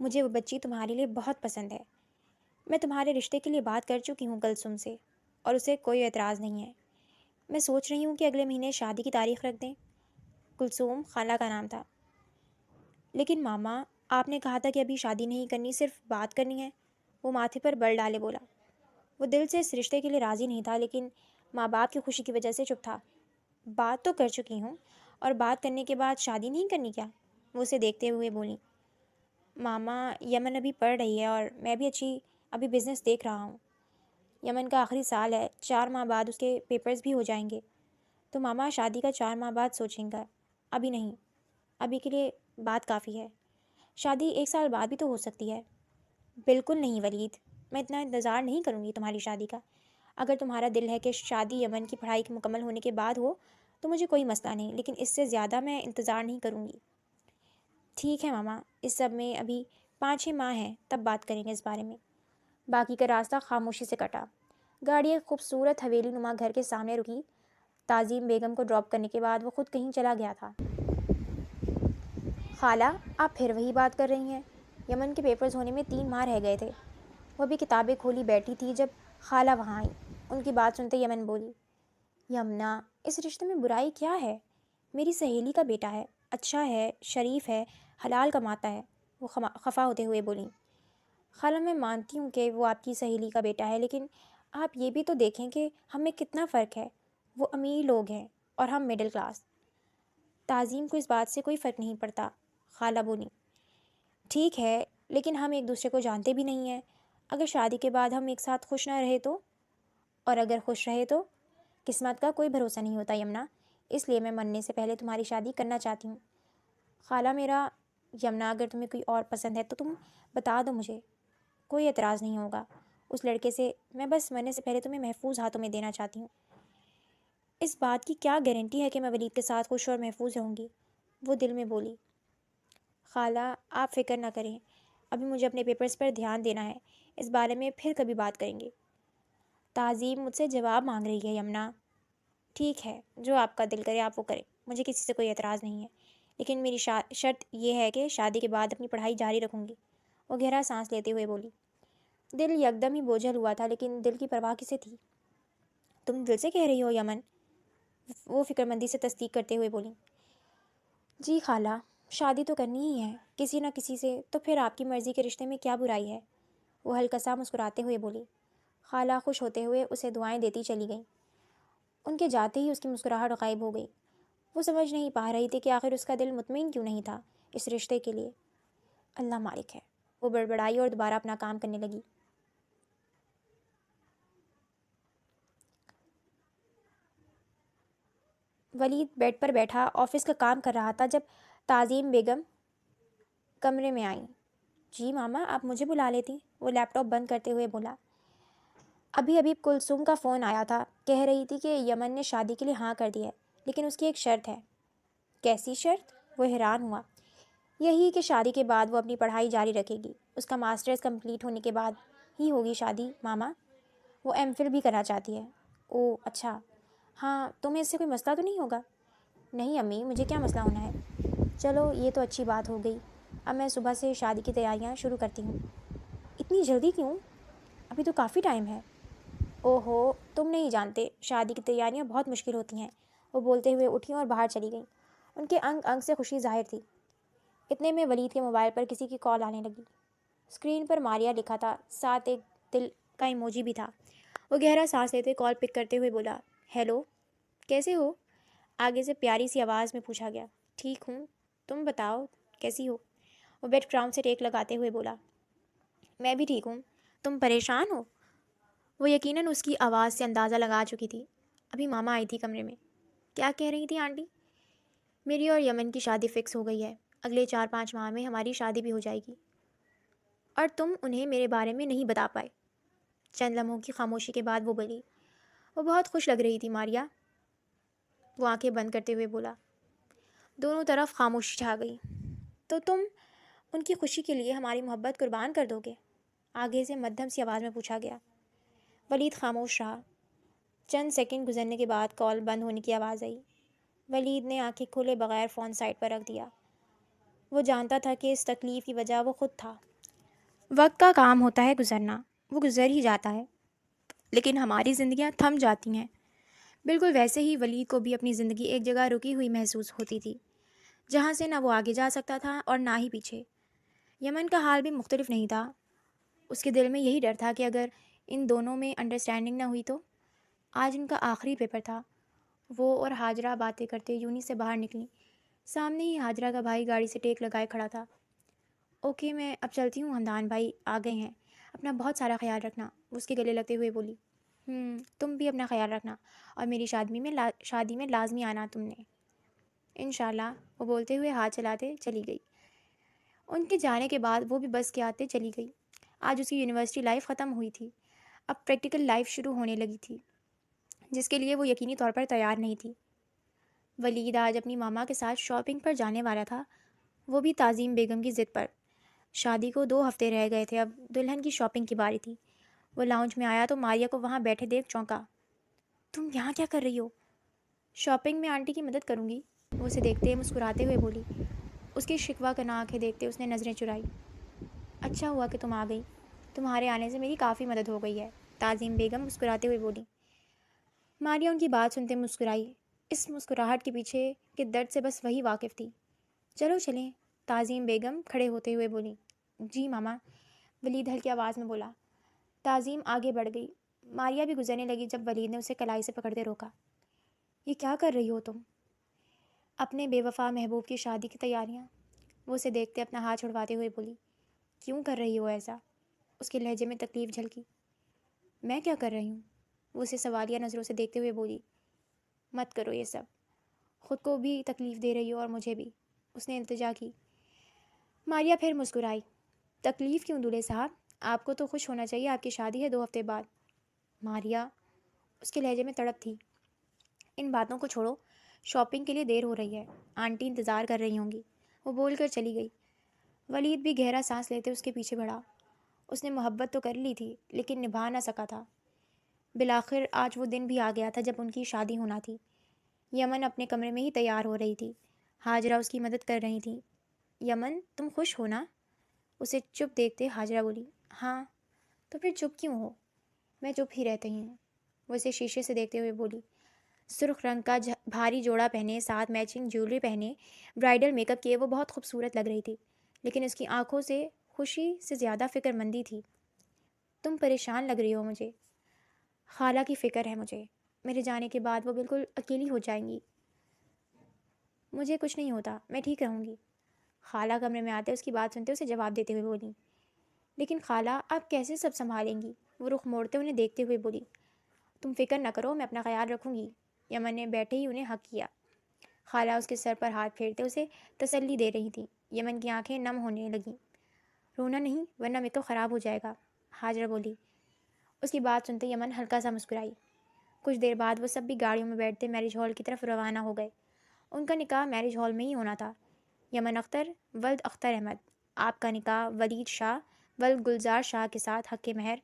مجھے وہ بچی تمہارے لیے بہت پسند ہے۔ میں تمہارے رشتے کے لیے بات کر چکی ہوں کلثوم سے، اور اسے کوئی اعتراض نہیں ہے۔ میں سوچ رہی ہوں کہ اگلے مہینے شادی کی تاریخ رکھ دیں۔ کلثوم خالہ کا نام تھا۔ لیکن ماما، آپ نے کہا تھا کہ ابھی شادی نہیں کرنی، صرف بات کرنی ہے، وہ ماتھے پر بل ڈالے بولا۔ وہ دل سے اس رشتے کے لیے راضی نہیں تھا، لیکن ماں باپ کی خوشی کی وجہ سے چپ تھا۔ بات تو کر چکی ہوں، اور بات کرنے کے بعد شادی نہیں کرنی کیا؟ وہ اسے دیکھتے ہوئے بولی۔ ماما، یمن ابھی پڑھ رہی ہے اور میں بھی ابھی بزنس دیکھ رہا ہوں۔ یمن کا آخری سال ہے، 4 ماہ بعد اس کے پیپرز بھی ہو جائیں گے، تو ماما شادی کا 4 ماہ بعد سوچیں گا، ابھی نہیں۔ ابھی کے لیے بات کافی ہے۔ شادی 1 سال بعد بھی تو ہو سکتی ہے۔ بالکل نہیں ولید، میں اتنا انتظار نہیں کروں گی تمہاری شادی کا۔ اگر تمہارا دل ہے کہ شادی یمن کی پڑھائی کے مکمل ہونے کے بعد ہو تو مجھے کوئی مسئلہ نہیں، لیکن اس سے زیادہ میں انتظار نہیں کروں گی۔ ٹھیک ہے ماما، اس سب میں ابھی 5-6 ماہ ہیں، تب بات کریں گے اس بارے میں۔ باقی کا راستہ خاموشی سے کٹا۔ گاڑی ایک خوبصورت حویلی نما گھر کے سامنے رکی۔ تعظیم بیگم کو ڈراپ کرنے کے بعد وہ خود کہیں چلا گیا تھا۔ خالہ، آپ پھر وہی بات کر رہی ہیں؟ یمن کے پیپرز ہونے میں 3 ماہ رہ گئے تھے۔ وہ بھی کتابیں کھولی بیٹھی تھی جب خالہ وہاں آئی۔ ان کی بات سنتے یمن بولی، یمنا، اس رشتے میں برائی کیا ہے؟ میری سہیلی کا بیٹا ہے، اچھا ہے، شریف ہے، حلال کماتا ہے۔ وہ خفا ہوتے ہوئے بولی، خالہ میں مانتی ہوں کہ وہ آپ کی سہیلی کا بیٹا ہے، لیکن آپ یہ بھی تو دیکھیں کہ ہم میں کتنا فرق ہے۔ وہ امیر لوگ ہیں اور ہم مڈل کلاس۔ تعظیم کو اس بات سے کوئی فرق نہیں پڑتا، خالہ بولی۔ ٹھیک ہے، لیکن ہم ایک دوسرے کو جانتے بھی نہیں ہیں۔ اگر شادی کے بعد ہم ایک ساتھ خوش نہ رہے تو؟ اور اگر خوش رہے تو؟ قسمت کا کوئی بھروسہ نہیں ہوتا یمنا، اس لیے میں مرنے سے پہلے تمہاری شادی کرنا چاہتی ہوں۔ خالہ یمنا، اگر تمہیں کوئی اور پسند ہے تو تم بتا دو مجھے، کوئی اعتراض نہیں ہوگا اس لڑکے سے۔ میں بس مرنے سے پہلے تمہیں محفوظ ہاتھوں میں دینا چاہتی ہوں۔ اس بات کی کیا گارنٹی ہے کہ میں ولید کے ساتھ خوش اور محفوظ رہوں گی؟ وہ دل میں بولی۔ خالہ، آپ فکر نہ کریں، ابھی مجھے اپنے پیپرز پر دھیان دینا ہے، اس بارے میں پھر کبھی بات کریں گے۔ تعظیم مجھ سے جواب مانگ رہی ہے یمنا۔ ٹھیک ہے، جو آپ کا دل کرے آپ وہ کریں، مجھے کسی سے کوئی اعتراض نہیں ہے، لیکن میری شرط یہ ہے کہ شادی کے بعد اپنی پڑھائی جاری رکھوں گی۔ وہ گہرا سانس لیتے ہوئے بولی۔ دل یکدم ہی بوجھل ہوا تھا، لیکن دل کی پرواہ کسے تھی؟ تم دل سے کہہ رہی ہو یمن؟ وہ فکرمندی سے تصدیق کرتے ہوئے بولی۔ جی خالہ، شادی تو کرنی ہی ہے کسی نہ کسی سے، تو پھر آپ کی مرضی کے رشتے میں کیا برائی ہے؟ وہ ہلکا سا مسکراتے ہوئے بولی۔ خالہ خوش ہوتے ہوئے اسے دعائیں دیتی چلی گئیں۔ ان کے جاتے ہی اس کی مسکراہٹ غائب ہو گئی۔ وہ سمجھ نہیں پا رہی تھی کہ آخر اس کا دل مطمئن کیوں نہیں تھا اس رشتے کے لیے۔ اللہ مالک ہے، وہ بڑبڑائی اور دوبارہ اپنا کام کرنے لگی۔ ولید بیڈ پر بیٹھا آفس کا کام کر رہا تھا جب تعظیم بیگم کمرے میں آئیں۔ جی ماما، آپ مجھے بلا لیتی؟ وہ لیپ ٹاپ بند کرتے ہوئے بولا۔ ابھی کلثوم کا فون آیا تھا، کہہ رہی تھی کہ یمن نے شادی کے لیے ہاں کر دی ہے، لیکن اس کی ایک شرط ہے۔ کیسی شرط؟ وہ حیران ہوا۔ یہی کہ شادی کے بعد وہ اپنی پڑھائی جاری رکھے گی، اس کا ماسٹرز کمپلیٹ ہونے کے بعد ہی ہوگی شادی ماما۔ وہ ایم فل بھی کرنا چاہتی ہے۔ اوہ اچھا، ہاں، تمہیں اس سے کوئی مسئلہ تو نہیں ہوگا؟ نہیں امی، مجھے کیا مسئلہ ہونا ہے؟ چلو یہ تو اچھی بات ہو گئی، اب میں صبح سے شادی کی تیاریاں شروع کرتی ہوں۔ اتنی جلدی کیوں؟ ابھی تو کافی ٹائم ہے۔ اوہو، تم نہیں جانتے، شادی کی تیاریاں بہت مشکل ہوتی ہیں۔ وہ بولتے ہوئے اٹھیں اور باہر چلی گئیں۔ ان کے انگ انگ سے خوشی ظاہر تھی۔ اتنے میں ولید کے موبائل پر کسی کی کال آنے لگی۔ اسکرین پر ماریا لکھا تھا، ساتھ ایک دل کا ایموجی بھی تھا۔ وہ گہرا سانس لیتے کال پک کرتے ہوئے بولا، ہیلو، کیسے ہو؟ آگے سے پیاری سی آواز میں پوچھا گیا۔ ٹھیک ہوں، تم بتاؤ کیسی ہو؟ وہ بیک گراؤنڈ سے ٹیک لگاتے ہوئے بولا۔ میں بھی ٹھیک ہوں، تم پریشان ہو؟ وہ یقیناً اس کی آواز سے اندازہ لگا چکی تھی۔ ابھی ماما آئی تھی کمرے میں۔ کیا کہہ رہی تھی آنٹی؟ میری اور یمن کی شادی فکس ہو گئی ہے، اگلے 4-5 ماہ میں ہماری شادی بھی ہو جائے گی، اور تم انہیں میرے بارے میں نہیں بتا پائے۔ چند لمحوں کی خاموشی کے بعد وہ بولی۔ وہ بہت خوش لگ رہی تھی ماریا، وہ آنکھیں بند کرتے ہوئے بولا۔ دونوں طرف خاموشی چھا گئی۔ تو تم ان کی خوشی کے لیے ہماری محبت قربان کر دو گے؟ آگے سے مدھم سی آواز میں پوچھا گیا۔ ولید خاموش رہا۔ چند سیکنڈ گزرنے کے بعد کال بند ہونے کی آواز آئی۔ ولید نے آنکھیں کھولے بغیر فون سائڈ پر رکھ دیا۔ وہ جانتا تھا کہ اس تکلیف کی وجہ وہ خود تھا۔ وقت کا کام ہوتا ہے گزرنا، وہ گزر ہی جاتا ہے، لیکن ہماری زندگیاں تھم جاتی ہیں۔ بالکل ویسے ہی ولید کو بھی اپنی زندگی ایک جگہ رکی ہوئی محسوس ہوتی تھی، جہاں سے نہ وہ آگے جا سکتا تھا اور نہ ہی پیچھے۔ یمن کا حال بھی مختلف نہیں تھا۔ اس کے دل میں یہی ڈر تھا کہ اگر ان دونوں میں انڈرسٹینڈنگ نہ ہوئی تو۔ آج ان کا آخری پیپر تھا۔ وہ اور حاجرہ باتیں کرتے یونی سے باہر نکلیں۔ سامنے ہی حاجرہ کا بھائی گاڑی سے ٹیک لگائے کھڑا تھا۔ اوکے میں اب چلتی ہوں، ہمدان بھائی آ گئے ہیں، اپنا بہت سارا خیال رکھنا، وہ اس کے گلے لگتے ہوئے بولی۔ تم بھی اپنا خیال رکھنا، اور میری شادی میں لازمی آنا تم نے، انشاءاللہ، وہ بولتے ہوئے ہاتھ چلاتے چلی گئی۔ ان کے جانے کے بعد وہ بھی بس کے آتے چلی گئی۔ آج اس کی یونیورسٹی لائف ختم ہوئی تھی، اب پریکٹیکل لائف شروع ہونے لگی تھی، جس کے لیے وہ یقینی طور پر تیار نہیں تھی۔ ولید آج اپنی ماما کے ساتھ شاپنگ پر جانے والا تھا، وہ بھی تعظیم بیگم کی ضد پر۔ شادی کو 2 ہفتے رہ گئے تھے، اب دلہن کی شاپنگ کی باری تھی۔ وہ لاؤنج میں آیا تو ماریا کو وہاں بیٹھے دیکھ چونکا۔ تم یہاں کیا کر رہی ہو؟ شاپنگ میں آنٹی کی مدد کروں گی، وہ اسے دیکھتے مسکراتے ہوئے بولی۔ اس کی شکوہ کناں آنکھیں دیکھتے اس نے نظریں چرائی۔ اچھا ہوا کہ تم آ گئی، تمہارے آنے سے میری کافی مدد ہو گئی ہے، تعظیم بیگم مسکراتے ہوئے بولی۔ ماریا ان کی بات سنتے مسکرائی۔ اس مسکراہٹ کے پیچھے کے درد سے بس وہی واقف تھی۔ چلو چلیں، تعظیم بیگم کھڑے ہوتے ہوئے بولی۔ جی ماما، ولید ہلکی آواز میں بولا۔ تعظیم آگے بڑھ گئی۔ ماریا بھی گزرنے لگی جب ولید نے اسے کلائی سے پکڑتے روکا۔ یہ کیا کر رہی ہو تم؟ اپنے بے وفا محبوب کی شادی کی تیاریاں، وہ اسے دیکھتے اپنا ہاتھ چھڑواتے ہوئے بولی۔ کیوں کر رہی ہو ایسا؟ اس کے لہجے میں تکلیف جھلکی۔ میں کیا کر رہی ہوں؟ وہ اسے سوالیہ نظروں سے دیکھتے ہوئے بولی۔ مت کرو یہ سب، خود کو بھی تکلیف دے رہی ہو اور مجھے بھی، اس نے التجا کی۔ ماریا پھر مسکرائی۔ تکلیف کیوں دولہے صاحب؟ آپ کو تو خوش ہونا چاہیے، آپ کی شادی ہے 2 ہفتے بعد۔ ماریا، اس کے لہجے میں تڑپ تھی۔ ان باتوں کو چھوڑو، شاپنگ کے لیے دیر ہو رہی ہے، آنٹی انتظار کر رہی ہوں گی، وہ بول کر چلی گئی۔ ولید بھی گہرا سانس لیتے اس کے پیچھے بڑھا۔ اس نے محبت تو کر لی تھی لیکن نبھا نہ سکا تھا۔ بالآخر آج وہ دن بھی آ گیا تھا جب ان کی شادی ہونا تھی۔ یمن اپنے کمرے میں ہی تیار ہو رہی تھی، حاجرہ اس کی مدد کر رہی تھی۔ یمن، تم خوش ہو نا؟ اسے چپ دیکھتے حاجرہ بولی۔ ہاں، تو پھر چپ کیوں ہو؟ میں چپ ہی رہتی ہوں، وہ اسے شیشے سے دیکھتے ہوئے بولی۔ سرخ رنگ کا بھاری جوڑا پہنے، ساتھ میچنگ جیولری پہنے، برائڈل میک اپ کیے وہ بہت خوبصورت لگ رہی تھی، لیکن اس کی آنکھوں سے خوشی سے زیادہ فکر مندی تھی۔ تم پریشان لگ رہی ہو مجھے۔ خالہ کی فکر ہے مجھے، میرے جانے کے بعد وہ بالکل اکیلی ہو جائیں گی۔ مجھے کچھ نہیں ہوتا، میں ٹھیک رہوں گی، خالہ کمرے میں آتے اس کی بات سنتے اسے جواب دیتے ہوئے بولی۔ لیکن خالہ، آپ کیسے سب سنبھالیں گی؟ وہ رخ موڑتے انہیں دیکھتے ہوئے بولی۔ تم فکر نہ کرو، میں اپنا خیال رکھوں گی، یمن نے بیٹھے ہی انہیں حق کیا۔ خالہ اس کے سر پر ہاتھ پھیرتے اسے تسلی دے رہی تھیں۔ یمن کی آنکھیں نم ہونے لگیں۔ رونا نہیں ورنہ میک اپ خراب ہو جائے گا، حاجرہ بولی۔ اس کی بات سنتے یمن ہلکا سا مسکرائی۔ کچھ دیر بعد وہ سب بھی گاڑیوں میں بیٹھتے میرج ہال کی طرف روانہ ہو گئے۔ ان کا نکاح میرج ہال میں ہی ہونا تھا۔ یمن اختر ولد اختر احمد، آپ کا نکاح ولید شاہ ولد گلزار شاہ کے ساتھ حق مہر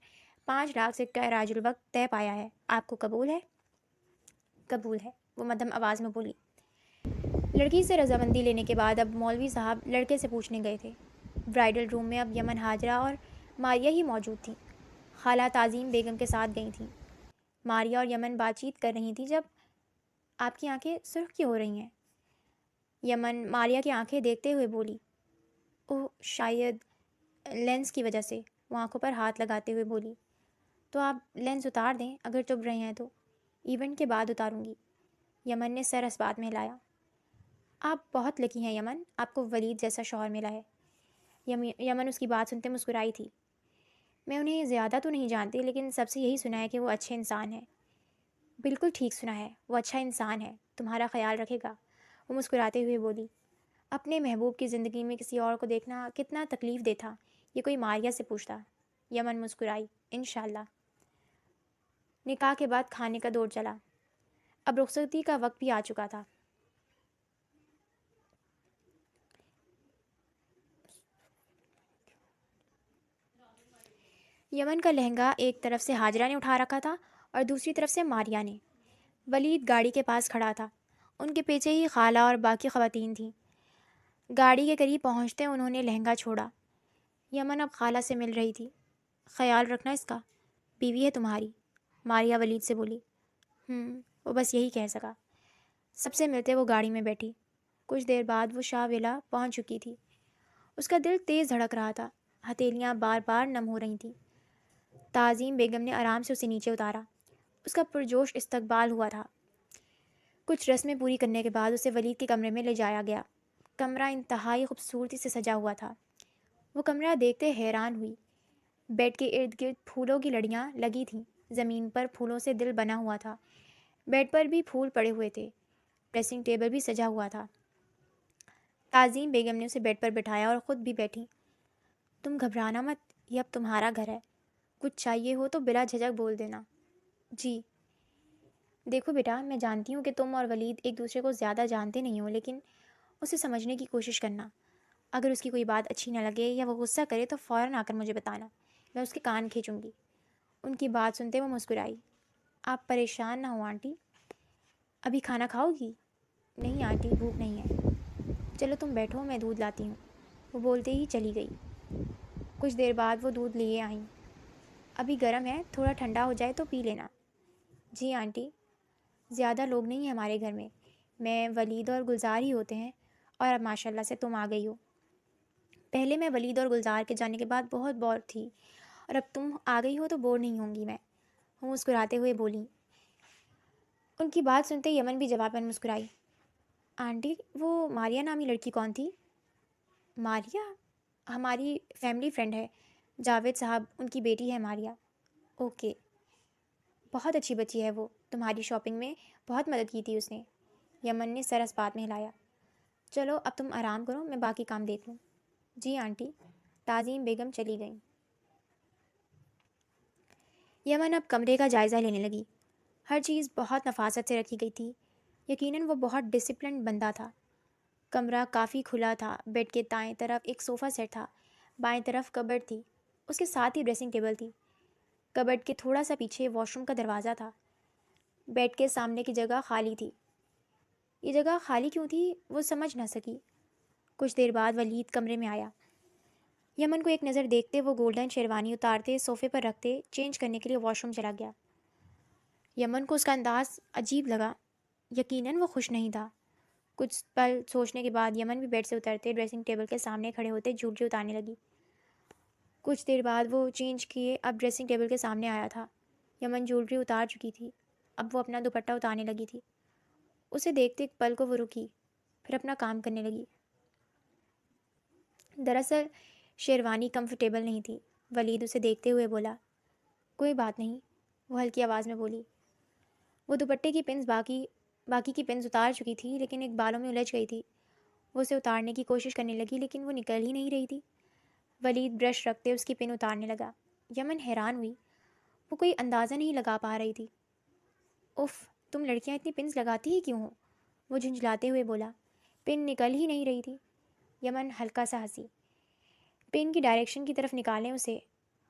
5 لاکھ سکہ راج الوقت طے پایا ہے، آپ کو قبول ہے؟ قبول ہے، وہ مدھم آواز میں بولی۔ لڑکی سے رضامندی لینے کے بعد اب مولوی صاحب لڑکے سے پوچھنے گئے تھے۔ برائڈل روم میں اب یمن، حاجرہ اور ماریا ہی موجود تھیں۔ خالہ تعظیم بیگم کے ساتھ گئی تھیں۔ ماریا اور یمن بات چیت کر رہی تھیں جب آپ کی آنکھیں سرخ کیوں ہو رہی ہیں؟ یمن ماریا کی آنکھیں دیکھتے ہوئے بولی۔ اوہ، شاید لینس کی وجہ سے، وہ آنکھوں پر ہاتھ لگاتے ہوئے بولی۔ تو آپ لینس اتار دیں اگر چبھ رہے ہیں تو، ایونٹ کے بعد اتاروں گی، یمن نے سر اس بات میں ہلایا۔ آپ بہت لکی ہیں یمن، آپ کو ولید جیسا شوہر ملا ہے۔ یمن اس کی بات سنتے مسکرائی تھی۔ میں انہیں زیادہ تو نہیں جانتی لیکن سب سے یہی سنا ہے کہ وہ اچھے انسان ہیں۔ بالکل ٹھیک سنا ہے، وہ اچھا انسان ہے، تمہارا خیال رکھے گا، وہ مسکراتے ہوئے بولی۔ اپنے محبوب کی زندگی میں کسی اور کو دیکھنا کتنا تکلیف دہ تھا، یہ کوئی ماریا سے پوچھتا۔ یمن مسکرائی۔ انشاءاللہ۔ نکاح کے بعد کھانے کا دور چلا۔ اب رخصتی کا وقت بھی آ چکا تھا۔ یمن کا لہنگا ایک طرف سے حاجرہ نے اٹھا رکھا تھا اور دوسری طرف سے ماریا نے۔ ولید گاڑی کے پاس کھڑا تھا، ان کے پیچھے ہی خالہ اور باقی خواتین تھیں۔ گاڑی کے قریب پہنچتے انہوں نے لہنگا چھوڑا۔ یمن اب خالہ سے مل رہی تھی۔ خیال رکھنا اس کا، بیوی ہے تمہاری، ماریا ولید سے بولی۔ وہ بس یہی کہہ سکا۔ سب سے ملتے وہ گاڑی میں بیٹھی۔ کچھ دیر بعد وہ شاہ ولا پہنچ چکی تھی۔ اس کا دل تیز دھڑک رہا تھا، ہتھیلیاں بار بار نم ہو رہی تھیں۔ تعظیم بیگم نے آرام سے اسے نیچے اتارا۔ اس کا پرجوش استقبال ہوا تھا۔ کچھ رسمیں پوری کرنے کے بعد اسے ولید کے کمرے میں لے جایا گیا۔ کمرہ انتہائی خوبصورتی سے سجا ہوا تھا۔ وہ کمرہ دیکھتے حیران ہوئی۔ بیڈ کے ارد گرد پھولوں کی لڑیاں لگی تھیں۔ زمین پر پھولوں سے دل بنا ہوا تھا۔ بیڈ پر بھی پھول پڑے ہوئے تھے۔ ڈریسنگ ٹیبل بھی سجا ہوا تھا۔ تعظیم بیگم نے اسے بیڈ پر بٹھایا اور خود بھی بیٹھی۔ تم گھبرانا مت، یہ اب تمہارا گھر ہے۔ کچھ چاہیے ہو تو بلا جھجک بول دینا۔ جی دیکھو بیٹا، میں جانتی ہوں کہ تم اور ولید ایک دوسرے کو زیادہ جانتے نہیں ہو، لیکن اسے سمجھنے کی کوشش کرنا۔ اگر اس کی کوئی بات اچھی نہ لگے یا وہ غصہ کرے تو فوراً آ کر مجھے بتانا، میں اس کے کان کھینچوں گی۔ ان کی بات سنتے وہ مسکرائی۔ آپ پریشان نہ ہو آنٹی۔ ابھی کھانا کھاؤ گی؟ نہیں آنٹی، بھوک نہیں ہے۔ چلو تم بیٹھو، میں دودھ لاتی ہوں۔ وہ بولتے ہی چلی گئی۔ کچھ دیر بعد وہ دودھ لیے آئیں۔ ابھی گرم ہے، تھوڑا ٹھنڈا ہو جائے تو پی لینا۔ جی آنٹی۔ زیادہ لوگ نہیں ہیں ہمارے گھر میں ولید اور گلزار ہی ہوتے ہیں، اور اب ماشاء اللہ سے تم آ گئی ہو۔ پہلے میں ولید اور گلزار کے جانے کے بعد بہت بور تھی، اور اب تم آ گئی ہو تو بور نہیں ہوں گی میں، وہ مسکراتے ہوئے بولی۔ ان کی بات سنتے یمن بھی جواب میں مسکرائی۔ آنٹی، وہ ماریا نامی لڑکی کون تھی؟ ماریا ہماری فیملی فرینڈ ہے، جاوید صاحب ان کی بیٹی ہے ماریا۔ اوکے، بہت اچھی بچی ہے وہ، تمہاری شاپنگ میں بہت مدد کی تھی اس نے۔ یمن نے سر اس بات میں ہلایا۔ چلو اب تم آرام کرو، میں باقی کام دیکھ لوں۔ جی آنٹی۔ تعظیم بیگم چلی گئیں۔ یمن اب کمرے کا جائزہ لینے لگی۔ ہر چیز بہت نفاست سے رکھی گئی تھی۔ یقیناً وہ بہت ڈسپلنڈ بندہ تھا۔ کمرہ کافی کھلا تھا۔ بیڈ کے دائیں طرف ایک صوفہ سیٹ تھا، بائیں طرف کبرڈ تھی، اس کے ساتھ ہی ڈریسنگ ٹیبل تھی۔ کبرڈ کے تھوڑا سا پیچھے واش روم کا دروازہ تھا۔ بیڈ کے سامنے کی جگہ خالی تھی۔ یہ جگہ خالی کیوں تھی وہ سمجھ نہ سکی۔ کچھ دیر بعد ولید کمرے میں آیا۔ یمن کو ایک نظر دیکھتے وہ گولڈن شیروانی اتارتے صوفے پر رکھتے چینج کرنے کے لیے واش روم چلا گیا۔ یمن کو اس کا انداز عجیب لگا۔ یقیناً وہ خوش نہیں تھا۔ کچھ پل سوچنے کے بعد یمن بھی بیڈ سے اترتے ڈریسنگ ٹیبل کے سامنے کھڑے ہوتے جولری اتارنے لگی۔ کچھ دیر بعد وہ چینج کیے اب ڈریسنگ ٹیبل کے سامنے آیا تھا۔ یمن جولری اتار چکی تھی، اب وہ اپنا دوپٹہ اتارنے لگی تھی۔ اسے دیکھتے ایک پل کو وہ رکی، پھر اپنا کام کرنے لگی۔ دراصل شیروانی کمفرٹیبل نہیں تھی۔ ولید اسے دیکھتے ہوئے بولا، کوئی بات نہیں، وہ ہلکی آواز میں بولی۔ وہ دوپٹے کی پنز باقی کی پنز اتار چکی تھی، لیکن ایک بالوں میں الجھ گئی تھی۔ وہ اسے اتارنے کی کوشش کرنے لگی لیکن وہ نکل ہی نہیں رہی تھی۔ ولید برش رکھتے اس کی پن اتارنے لگا۔ یمن حیران ہوئی، وہ کوئی اندازہ نہیں لگا پا رہی تھی۔ اف، تم لڑکیاں اتنی پنز لگاتی ہی کیوں ہو؟ وہ جھنجھلاتے ہوئے بولا۔ پن نکل ہی نہیں رہی تھی۔ یمن ہلکا سا ہنسی۔ پن کی ڈائریکشن کی طرف نکالیں اسے۔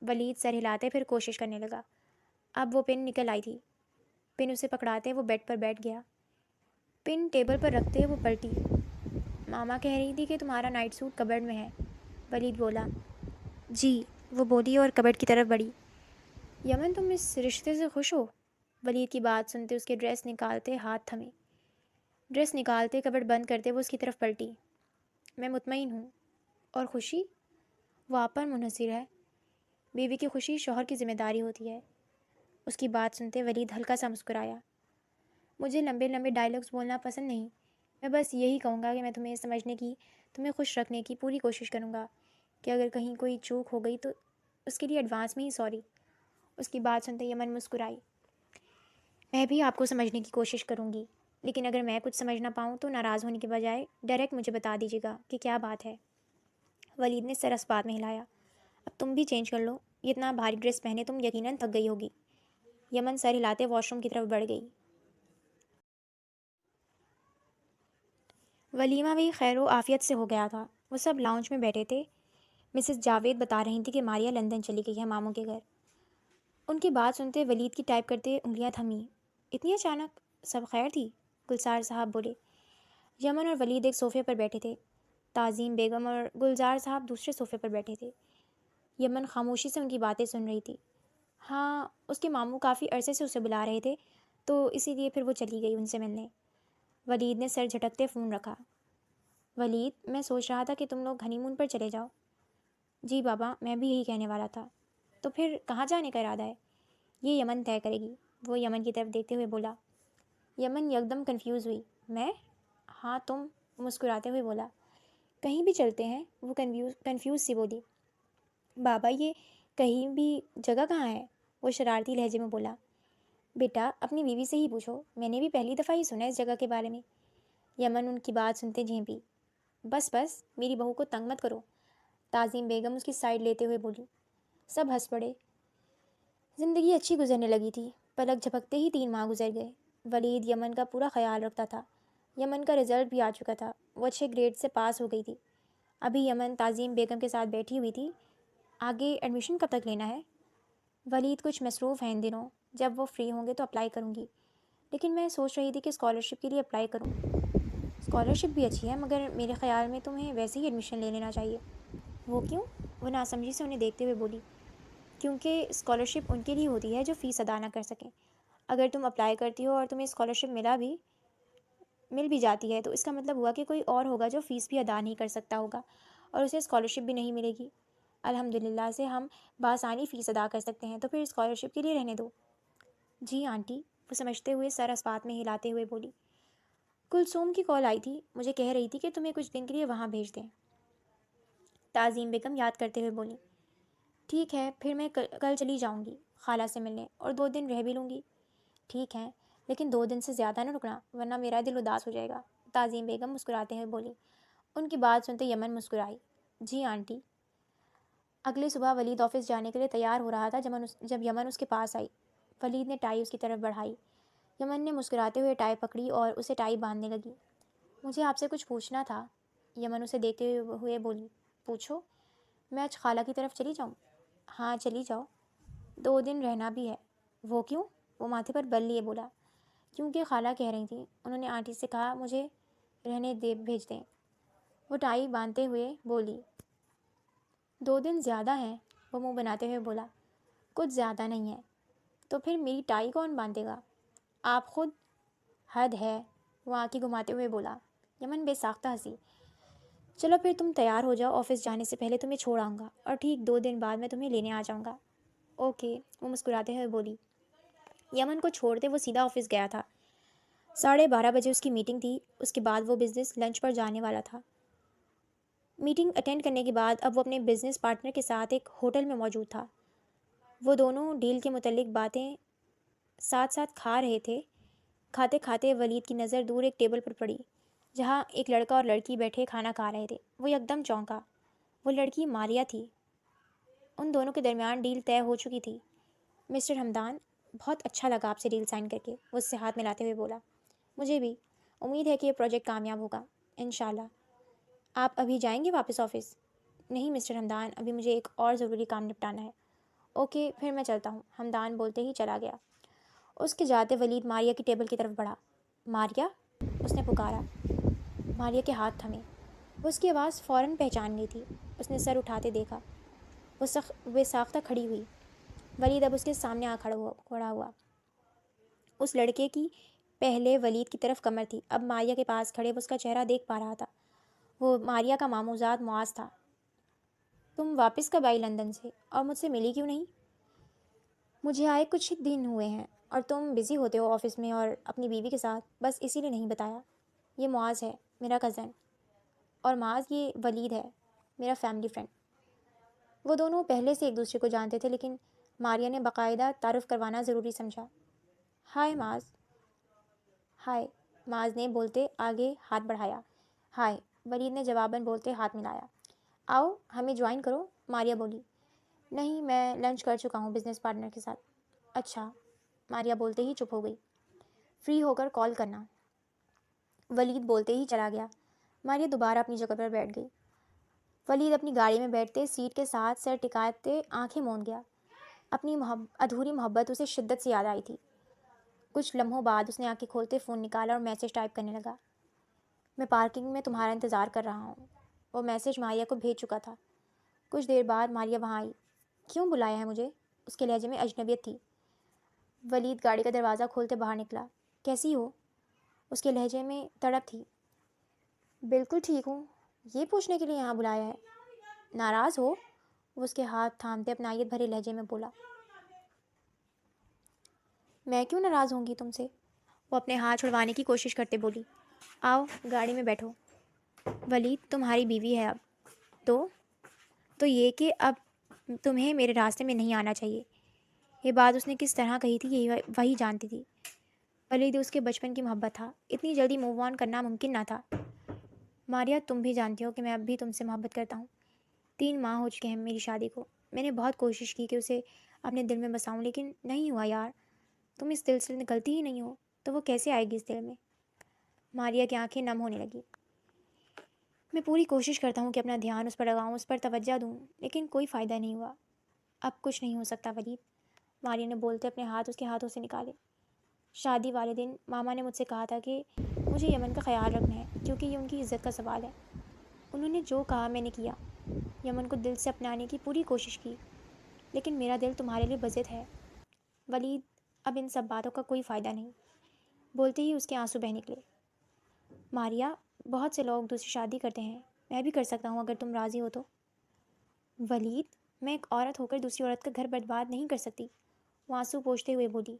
ولید سر ہلاتے پھر کوشش کرنے لگا۔ اب وہ پن نکل آئی تھی۔ پن اسے پکڑاتے وہ بیڈ پر بیٹھ گیا۔ پن ٹیبل پر رکھتے وہ پلٹی۔ ماما کہہ رہی تھی کہ تمہارا نائٹ سوٹ کبرڈ میں ہے، ولید بولا۔ جی، وہ بولی اور کبرڈ کی طرف بڑھی۔ یمن تم اس رشتے سے خوش ہو؟ ولید کی بات سنتے اس کے ڈریس نکالتے ہاتھ تھمے۔ ڈریس نکالتے کبرڈ بند کرتے وہ اس کی طرف پلٹی۔ میں مطمئن ہوں۔ اور خوشی؟ وہ آپ پر منحصر ہے۔ بیوی کی خوشی شوہر کی ذمہ داری ہوتی ہے۔ اس کی بات سنتے ولید ہلکا سا مسکرایا۔ مجھے لمبے لمبے ڈائلاگز بولنا پسند نہیں، میں بس یہی کہوں گا کہ میں تمہیں سمجھنے کی، تمہیں خوش رکھنے کی پوری کوشش کروں گا، کہ اگر کہیں کوئی چوک ہو گئی تو اس کے لیے ایڈوانس میں ہی سوری۔ اس کی بات سنتے یمن مسکرائی۔ میں بھی آپ کو سمجھنے کی کوشش کروں گی، لیکن اگر میں کچھ سمجھ نہ پاؤں تو ناراض ہونے کے بجائے ڈائریکٹ مجھے بتا دیجیے گا کہ کیا بات ہے۔ ولید نے سر اس بات میں ہلایا۔ اب تم بھی چینج کر لو، یہ اتنا بھاری ڈریس پہنے تم یقیناً تھک گئی ہوگی۔ یمن سر ہلاتے واش روم کی طرف بڑھ گئی۔ ولیمہ بھی خیر و عافیت سے ہو گیا تھا۔ وہ سب لاؤنج میں بیٹھے تھے۔ مسز جاوید بتا رہی تھی کہ ماریا لندن چلی گئی ہے ماموں کے گھر۔ ان کی بات سنتے ولید کی ٹائپ کرتے انگلیاں تھمیں۔ اتنی اچانک؟ سب خیر تھی؟ گلزار صاحب بولے۔ یمن اور ولید ایک صوفے پر بیٹھے تھے۔ تعظیم بیگم اور گلزار صاحب دوسرے صوفے پر بیٹھے تھے۔ یمن خاموشی سے ان کی باتیں سن رہی تھی۔ ہاں، اس کے ماموں کافی عرصے سے اسے بلا رہے تھے، تو اسی لیے پھر وہ چلی گئی ان سے ملنے۔ ولید نے سر جھٹکتے فون رکھا۔ ولید، میں سوچ رہا تھا کہ تم لوگ ہنی مون پر چلے جاؤ۔ جی بابا، میں بھی یہی کہنے والا تھا۔ تو پھر کہاں جانے کا ارادہ ہے؟ یہ یمن طے کرے گی، وہ یمن کی طرف دیکھتے ہوئے بولا۔ یمن یکدم کنفیوز ہوئی۔ میں؟ ہاں تم، مسکراتے ہوئے بولا۔ کہیں بھی چلتے ہیں، وہ کنفیوز سی بولی۔ بابا یہ کہیں بھی جگہ کہاں ہے؟ وہ شرارتی لہجے میں بولا۔ بیٹا اپنی بیوی سے ہی پوچھو، میں نے بھی پہلی دفعہ ہی سنا اس جگہ کے بارے میں۔ یمن ان کی بات سنتے جھینپی۔ بس بس، میری بہو کو تنگ مت کرو، تعظیم بیگم اس کی سائڈ لیتے ہوئے بولی۔ سب ہنس پڑے۔ زندگی اچھی گزرنے لگی تھی۔ پلک جھپکتے ہی 3 ماہ گزر گئے۔ ولید یمن کا پورا خیال رکھتا تھا۔ یمن کا رزلٹ بھی آ چکا تھا، وہ اچھے گریڈ سے پاس ہو گئی تھی۔ ابھی یمن تعظیم بیگم کے ساتھ بیٹھی ہوئی تھی۔ آگے ایڈمیشن کب تک لینا ہے؟ ولید کچھ مصروف ہیں ان دنوں، جب وہ فری ہوں گے تو اپلائی کروں گی، لیکن میں سوچ رہی تھی کہ اسکالرشپ کے لیے اپلائی کروں۔ اسکالرشپ بھی اچھی ہے، مگر میرے خیال میں تمہیں ویسے ہی ایڈمیشن لے لینا چاہیے۔ وہ کیوں؟ وہ ناسمجھی سے انہیں دیکھتے ہوئے بولی۔ کیونکہ اسکالرشپ ان کے لیے ہوتی ہے جو فیس ادا نہ کر سکیں۔ اگر تم اپلائی کرتی ہو اور تمہیں اسکالرشپ مل بھی جاتی ہے تو اس کا مطلب ہوا کہ کوئی اور ہوگا جو فیس بھی ادا نہیں کر سکتا ہوگا اور اسے اسکالرشپ بھی نہیں ملے گی۔ الحمدللہ سے ہم بآسانی فیس ادا کر سکتے ہیں، تو پھر اسکالرشپ کے لیے رہنے دو۔ جی آنٹی، وہ سمجھتے ہوئے سر اسپات میں ہلاتے ہوئے بولی۔ کلثوم کی کال آئی تھی، مجھے کہہ رہی تھی کہ تمہیں کچھ دن کے لیے وہاں بھیج دیں۔ تعظیم بیگم یاد کرتے ہوئے بولی۔ ٹھیک ہے، پھر میں کل چلی جاؤں گی خالہ سے ملنے، اور 2 دن رہ بھی لوں گی۔ ٹھیک ہے، لیکن 2 دن سے زیادہ نہ رکنا، ورنہ میرا دل اداس ہو جائے گا، تعظیم بیگم مسکراتے ہوئے بولی۔ ان کی بات سنتے یمن مسکرائی۔ جی آنٹی۔ اگلے صبح ولید آفس جانے کے لیے تیار ہو رہا تھا جب یمن اس کے پاس آئی۔ ولید نے ٹائی اس کی طرف بڑھائی۔ یمن نے مسکراتے ہوئے ٹائی پکڑی اور اسے ٹائی باندھنے لگی۔ مجھے آپ سے کچھ پوچھنا تھا، یمن اسے دیکھتے ہوئے بولی۔ پوچھو۔ میں آج خالہ کی طرف چلی جاؤں؟ ہاں چلی جاؤ، 2 دن رہنا بھی ہے۔ وہ کیوں؟ وہ ماتھے پر بل لیے بولا۔ کیونکہ خالہ کہہ رہی تھیں، انہوں نے آنٹی سے کہا مجھے رہنے بھیج دیں۔ وہ ٹائی باندھتے ہوئے بولی۔ 2 دن زیادہ ہیں، وہ منہ بناتے ہوئے بولا۔ کچھ زیادہ نہیں ہے۔ تو پھر میری ٹائی کون باندھے گا؟ آپ خود۔ حد ہے، وہ آنکھیں گھماتے ہوئے بولا۔ یمن بے ساختہ ہنسی۔ چلو پھر تم تیار ہو جاؤ، آفس جانے سے پہلے تمہیں چھوڑ آؤں گا، اور ٹھیک 2 دن بعد میں تمہیں لینے آ جاؤں گا۔ اوکے، وہ مسکراتے ہوئے بولی۔ یمن کو چھوڑتے وہ سیدھا آفس گیا تھا۔ 12:30 بجے اس کی میٹنگ تھی، اس کے بعد وہ بزنس لنچ پر جانے والا تھا۔ میٹنگ اٹینڈ کرنے کے بعد اب وہ اپنے بزنس پارٹنر کے ساتھ ایک ہوٹل میں موجود تھا۔ وہ دونوں ڈیل کے متعلق باتیں ساتھ ساتھ کھا رہے تھے۔ کھاتے کھاتے ولید کی نظر دور ایک ٹیبل پر پڑی، جہاں ایک لڑکا اور لڑکی بیٹھے کھانا کھا رہے تھے۔ وہ یکدم چونکا۔ وہ لڑکی ماریہ تھی۔ ان دونوں کے درمیان ڈیل طے ہو چکی تھی۔ مسٹر حمدان، بہت اچھا لگا آپ سے ڈیل سائن کر کے، وہ اس سے ہاتھ ملاتے ہوئے بولا۔ مجھے بھی امید ہے کہ یہ پروجیکٹ کامیاب ہوگا، انشاءاللہ۔ آپ ابھی جائیں گے واپس آفس؟ نہیں مسٹر حمدان، ابھی مجھے ایک اور ضروری کام نپٹانا ہے۔ اوکے، پھر میں چلتا ہوں، حمدان بولتے ہی چلا گیا۔ اس کے جاتے ولید ماریہ کی ٹیبل کی طرف بڑھا۔ ماریہ، اس نے پکارا۔ ماریہ کے ہاتھ تھمے۔ وہ اس کی آواز فوراً پہچان گئی تھی۔ اس نے سر اٹھاتے دیکھا۔ وہ بے ساختہ کھڑی ہوئی۔ ولید اب اس کے سامنے آ کھڑا ہوا۔ اس لڑکے کی پہلے ولید کی طرف کمر تھی، اب ماریہ کے پاس کھڑے وہ اس کا چہرہ دیکھ پا رہا تھا۔ وہ ماریہ کا ماموزاد معاذ تھا۔ تم واپس کب آئی لندن سے، اور مجھ سے ملی کیوں نہیں؟ مجھے آئے کچھ ہی دن ہوئے ہیں، اور تم بزی ہوتے ہو آفس میں اور اپنی بیوی کے ساتھ، بس اسی لیے نہیں بتایا۔ یہ معاذ ہے، میرا کزن، اور معاذ یہ ولید ہے، میرا فیملی فرینڈ۔ وہ دونوں پہلے سے ایک دوسرے کو جانتے تھے، لیکن ماریہ نے باقاعدہ تعارف کروانا ضروری سمجھا۔ ہائے معاذ۔ ہائے، معاذ نے بولتے آگے ہاتھ بڑھایا۔ ہائے، ولید نے جواباً بولتے ہاتھ ملایا۔ آؤ ہمیں جوائن کرو، ماریہ بولی۔ نہیں، میں لنچ کر چکا ہوں بزنس پارٹنر کے ساتھ۔ اچھا، ماریہ بولتے ہی چپ ہو گئی۔ فری ہو کر کال کرنا، ولید بولتے ہی چلا گیا۔ ماریہ دوبارہ اپنی جگہ پر بیٹھ گئی۔ ولید اپنی گاڑی میں بیٹھتے سیٹ کے ساتھ سر ٹکاتے آنکھیں موند گیا۔ اپنی ادھوری محبت اسے شدت سے یاد آئی تھی۔ کچھ لمحوں بعد اس نے آنکھیں کھولتے فون نکالا اور میسج ٹائپ کرنے لگا۔ میں پارکنگ میں تمہارا انتظار کر رہا ہوں۔ وہ میسج ماریہ کو بھیج چکا تھا۔ کچھ دیر بعد ماریہ وہاں آئی۔ کیوں بلایا ہے مجھے؟ اس کے لہجے میں اجنبیت تھی۔ ولید گاڑی کا دروازہ کھولتے باہر نکلا۔ کیسی ہو؟ اس کے لہجے میں تڑپ تھی۔ بالکل ٹھیک ہوں، یہ پوچھنے کے لیے یہاں بلایا ہے؟ ناراض ہو؟ وہ اس کے ہاتھ تھامتے اپنائیت بھرے لہجے میں بولا۔ میں کیوں ناراض ہوں گی تم سے؟ وہ اپنے ہاتھ چھڑوانے کی کوشش کرتے بولی۔ آؤ گاڑی میں بیٹھو۔ ولید تمہاری بیوی ہے اب تو یہ کہ اب تمہیں میرے راستے میں نہیں آنا چاہیے۔ یہ بات اس نے کس طرح کہی تھی یہی وہی جانتی تھی۔ ولید اس کے بچپن کی محبت تھا، اتنی جلدی موو آن کرنا ممکن نہ تھا۔ ماریا تم بھی جانتی ہو کہ میں اب بھی تم سے محبت کرتا ہوں۔ 3 ماہ ہو چکے ہیں میری شادی کو۔ میں نے بہت کوشش کی کہ اسے اپنے دل میں بساؤں لیکن نہیں ہوا یار۔ تم اس دل سے نکلتی ہی نہیں ہو تو وہ کیسے آئے گی اس دل میں؟ ماریا کی آنکھیں نم ہونے لگی۔ میں پوری کوشش کرتا ہوں کہ اپنا دھیان اس پر لگاؤں، اس پر توجہ دوں، لیکن کوئی فائدہ نہیں ہوا۔ اب کچھ نہیں ہو سکتا ولید، ماریا نے بولتے اپنے ہاتھ اس کے ہاتھوں سے نکالے۔ شادی والے دن ماما نے مجھ سے کہا تھا کہ مجھے یمن کا خیال رکھنا ہے کیونکہ یہ ان کی عزت کا سوال ہے۔ انہوں نے جو کہا میں نے کیا، یمن کو دل سے اپنانے کی پوری کوشش کی، لیکن میرا دل تمہارے لیے بضد ہے۔ ولید اب ان سب باتوں کا کوئی فائدہ نہیں۔ بولتے ہی اس کے آنسو بہہ نکلے۔ ماریا بہت سے لوگ دوسری شادی کرتے ہیں، میں بھی کر سکتا ہوں اگر تم راضی ہو تو۔ ولید میں ایک عورت ہو کر دوسری عورت کا گھر برباد نہیں کر سکتی، وہ آنسو پوچھتے ہوئے بولی۔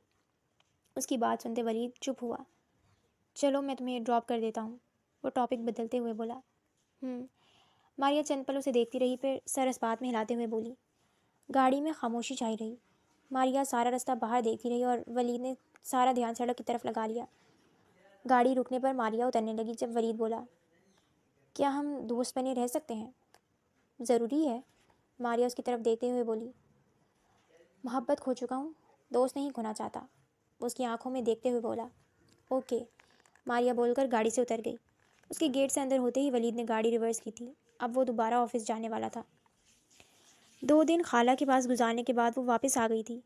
اس کی بات سنتے ولید چپ ہوا۔ چلو میں تمہیں ڈراپ کر دیتا ہوں، وہ ٹاپک بدلتے ہوئے بولا۔ ماریا چند پل اسے دیکھتی رہی، پھر سر اس بات میں ہلاتے ہوئے بولی۔ گاڑی میں خاموشی چھائی رہی۔ ماریا سارا راستہ باہر دیکھتی رہی اور ولید نے سارا دھیان سڑک کی طرف لگا لیا۔ گاڑی رکنے پر ماریا اترنے لگی جب ولید بولا، کیا ہم دوست بنے رہ سکتے ہیں؟ ضروری ہے، ماریا اس کی طرف دیکھتے ہوئے بولی۔ محبت کھو چکا ہوں، دوست نہیں کھونا چاہتا، وہ اس کی آنکھوں میں دیکھتے ہوئے بولا۔ اوکے، ماریا بول کر گاڑی سے اتر گئی۔ اس کے گیٹ سے اندر ہوتے ہی ولید نے گاڑی ریورس کی تھی۔ اب وہ دوبارہ آفس جانے والا تھا۔ 2 دن خالہ کے پاس گزارنے کے بعد وہ واپس آ گئی تھی۔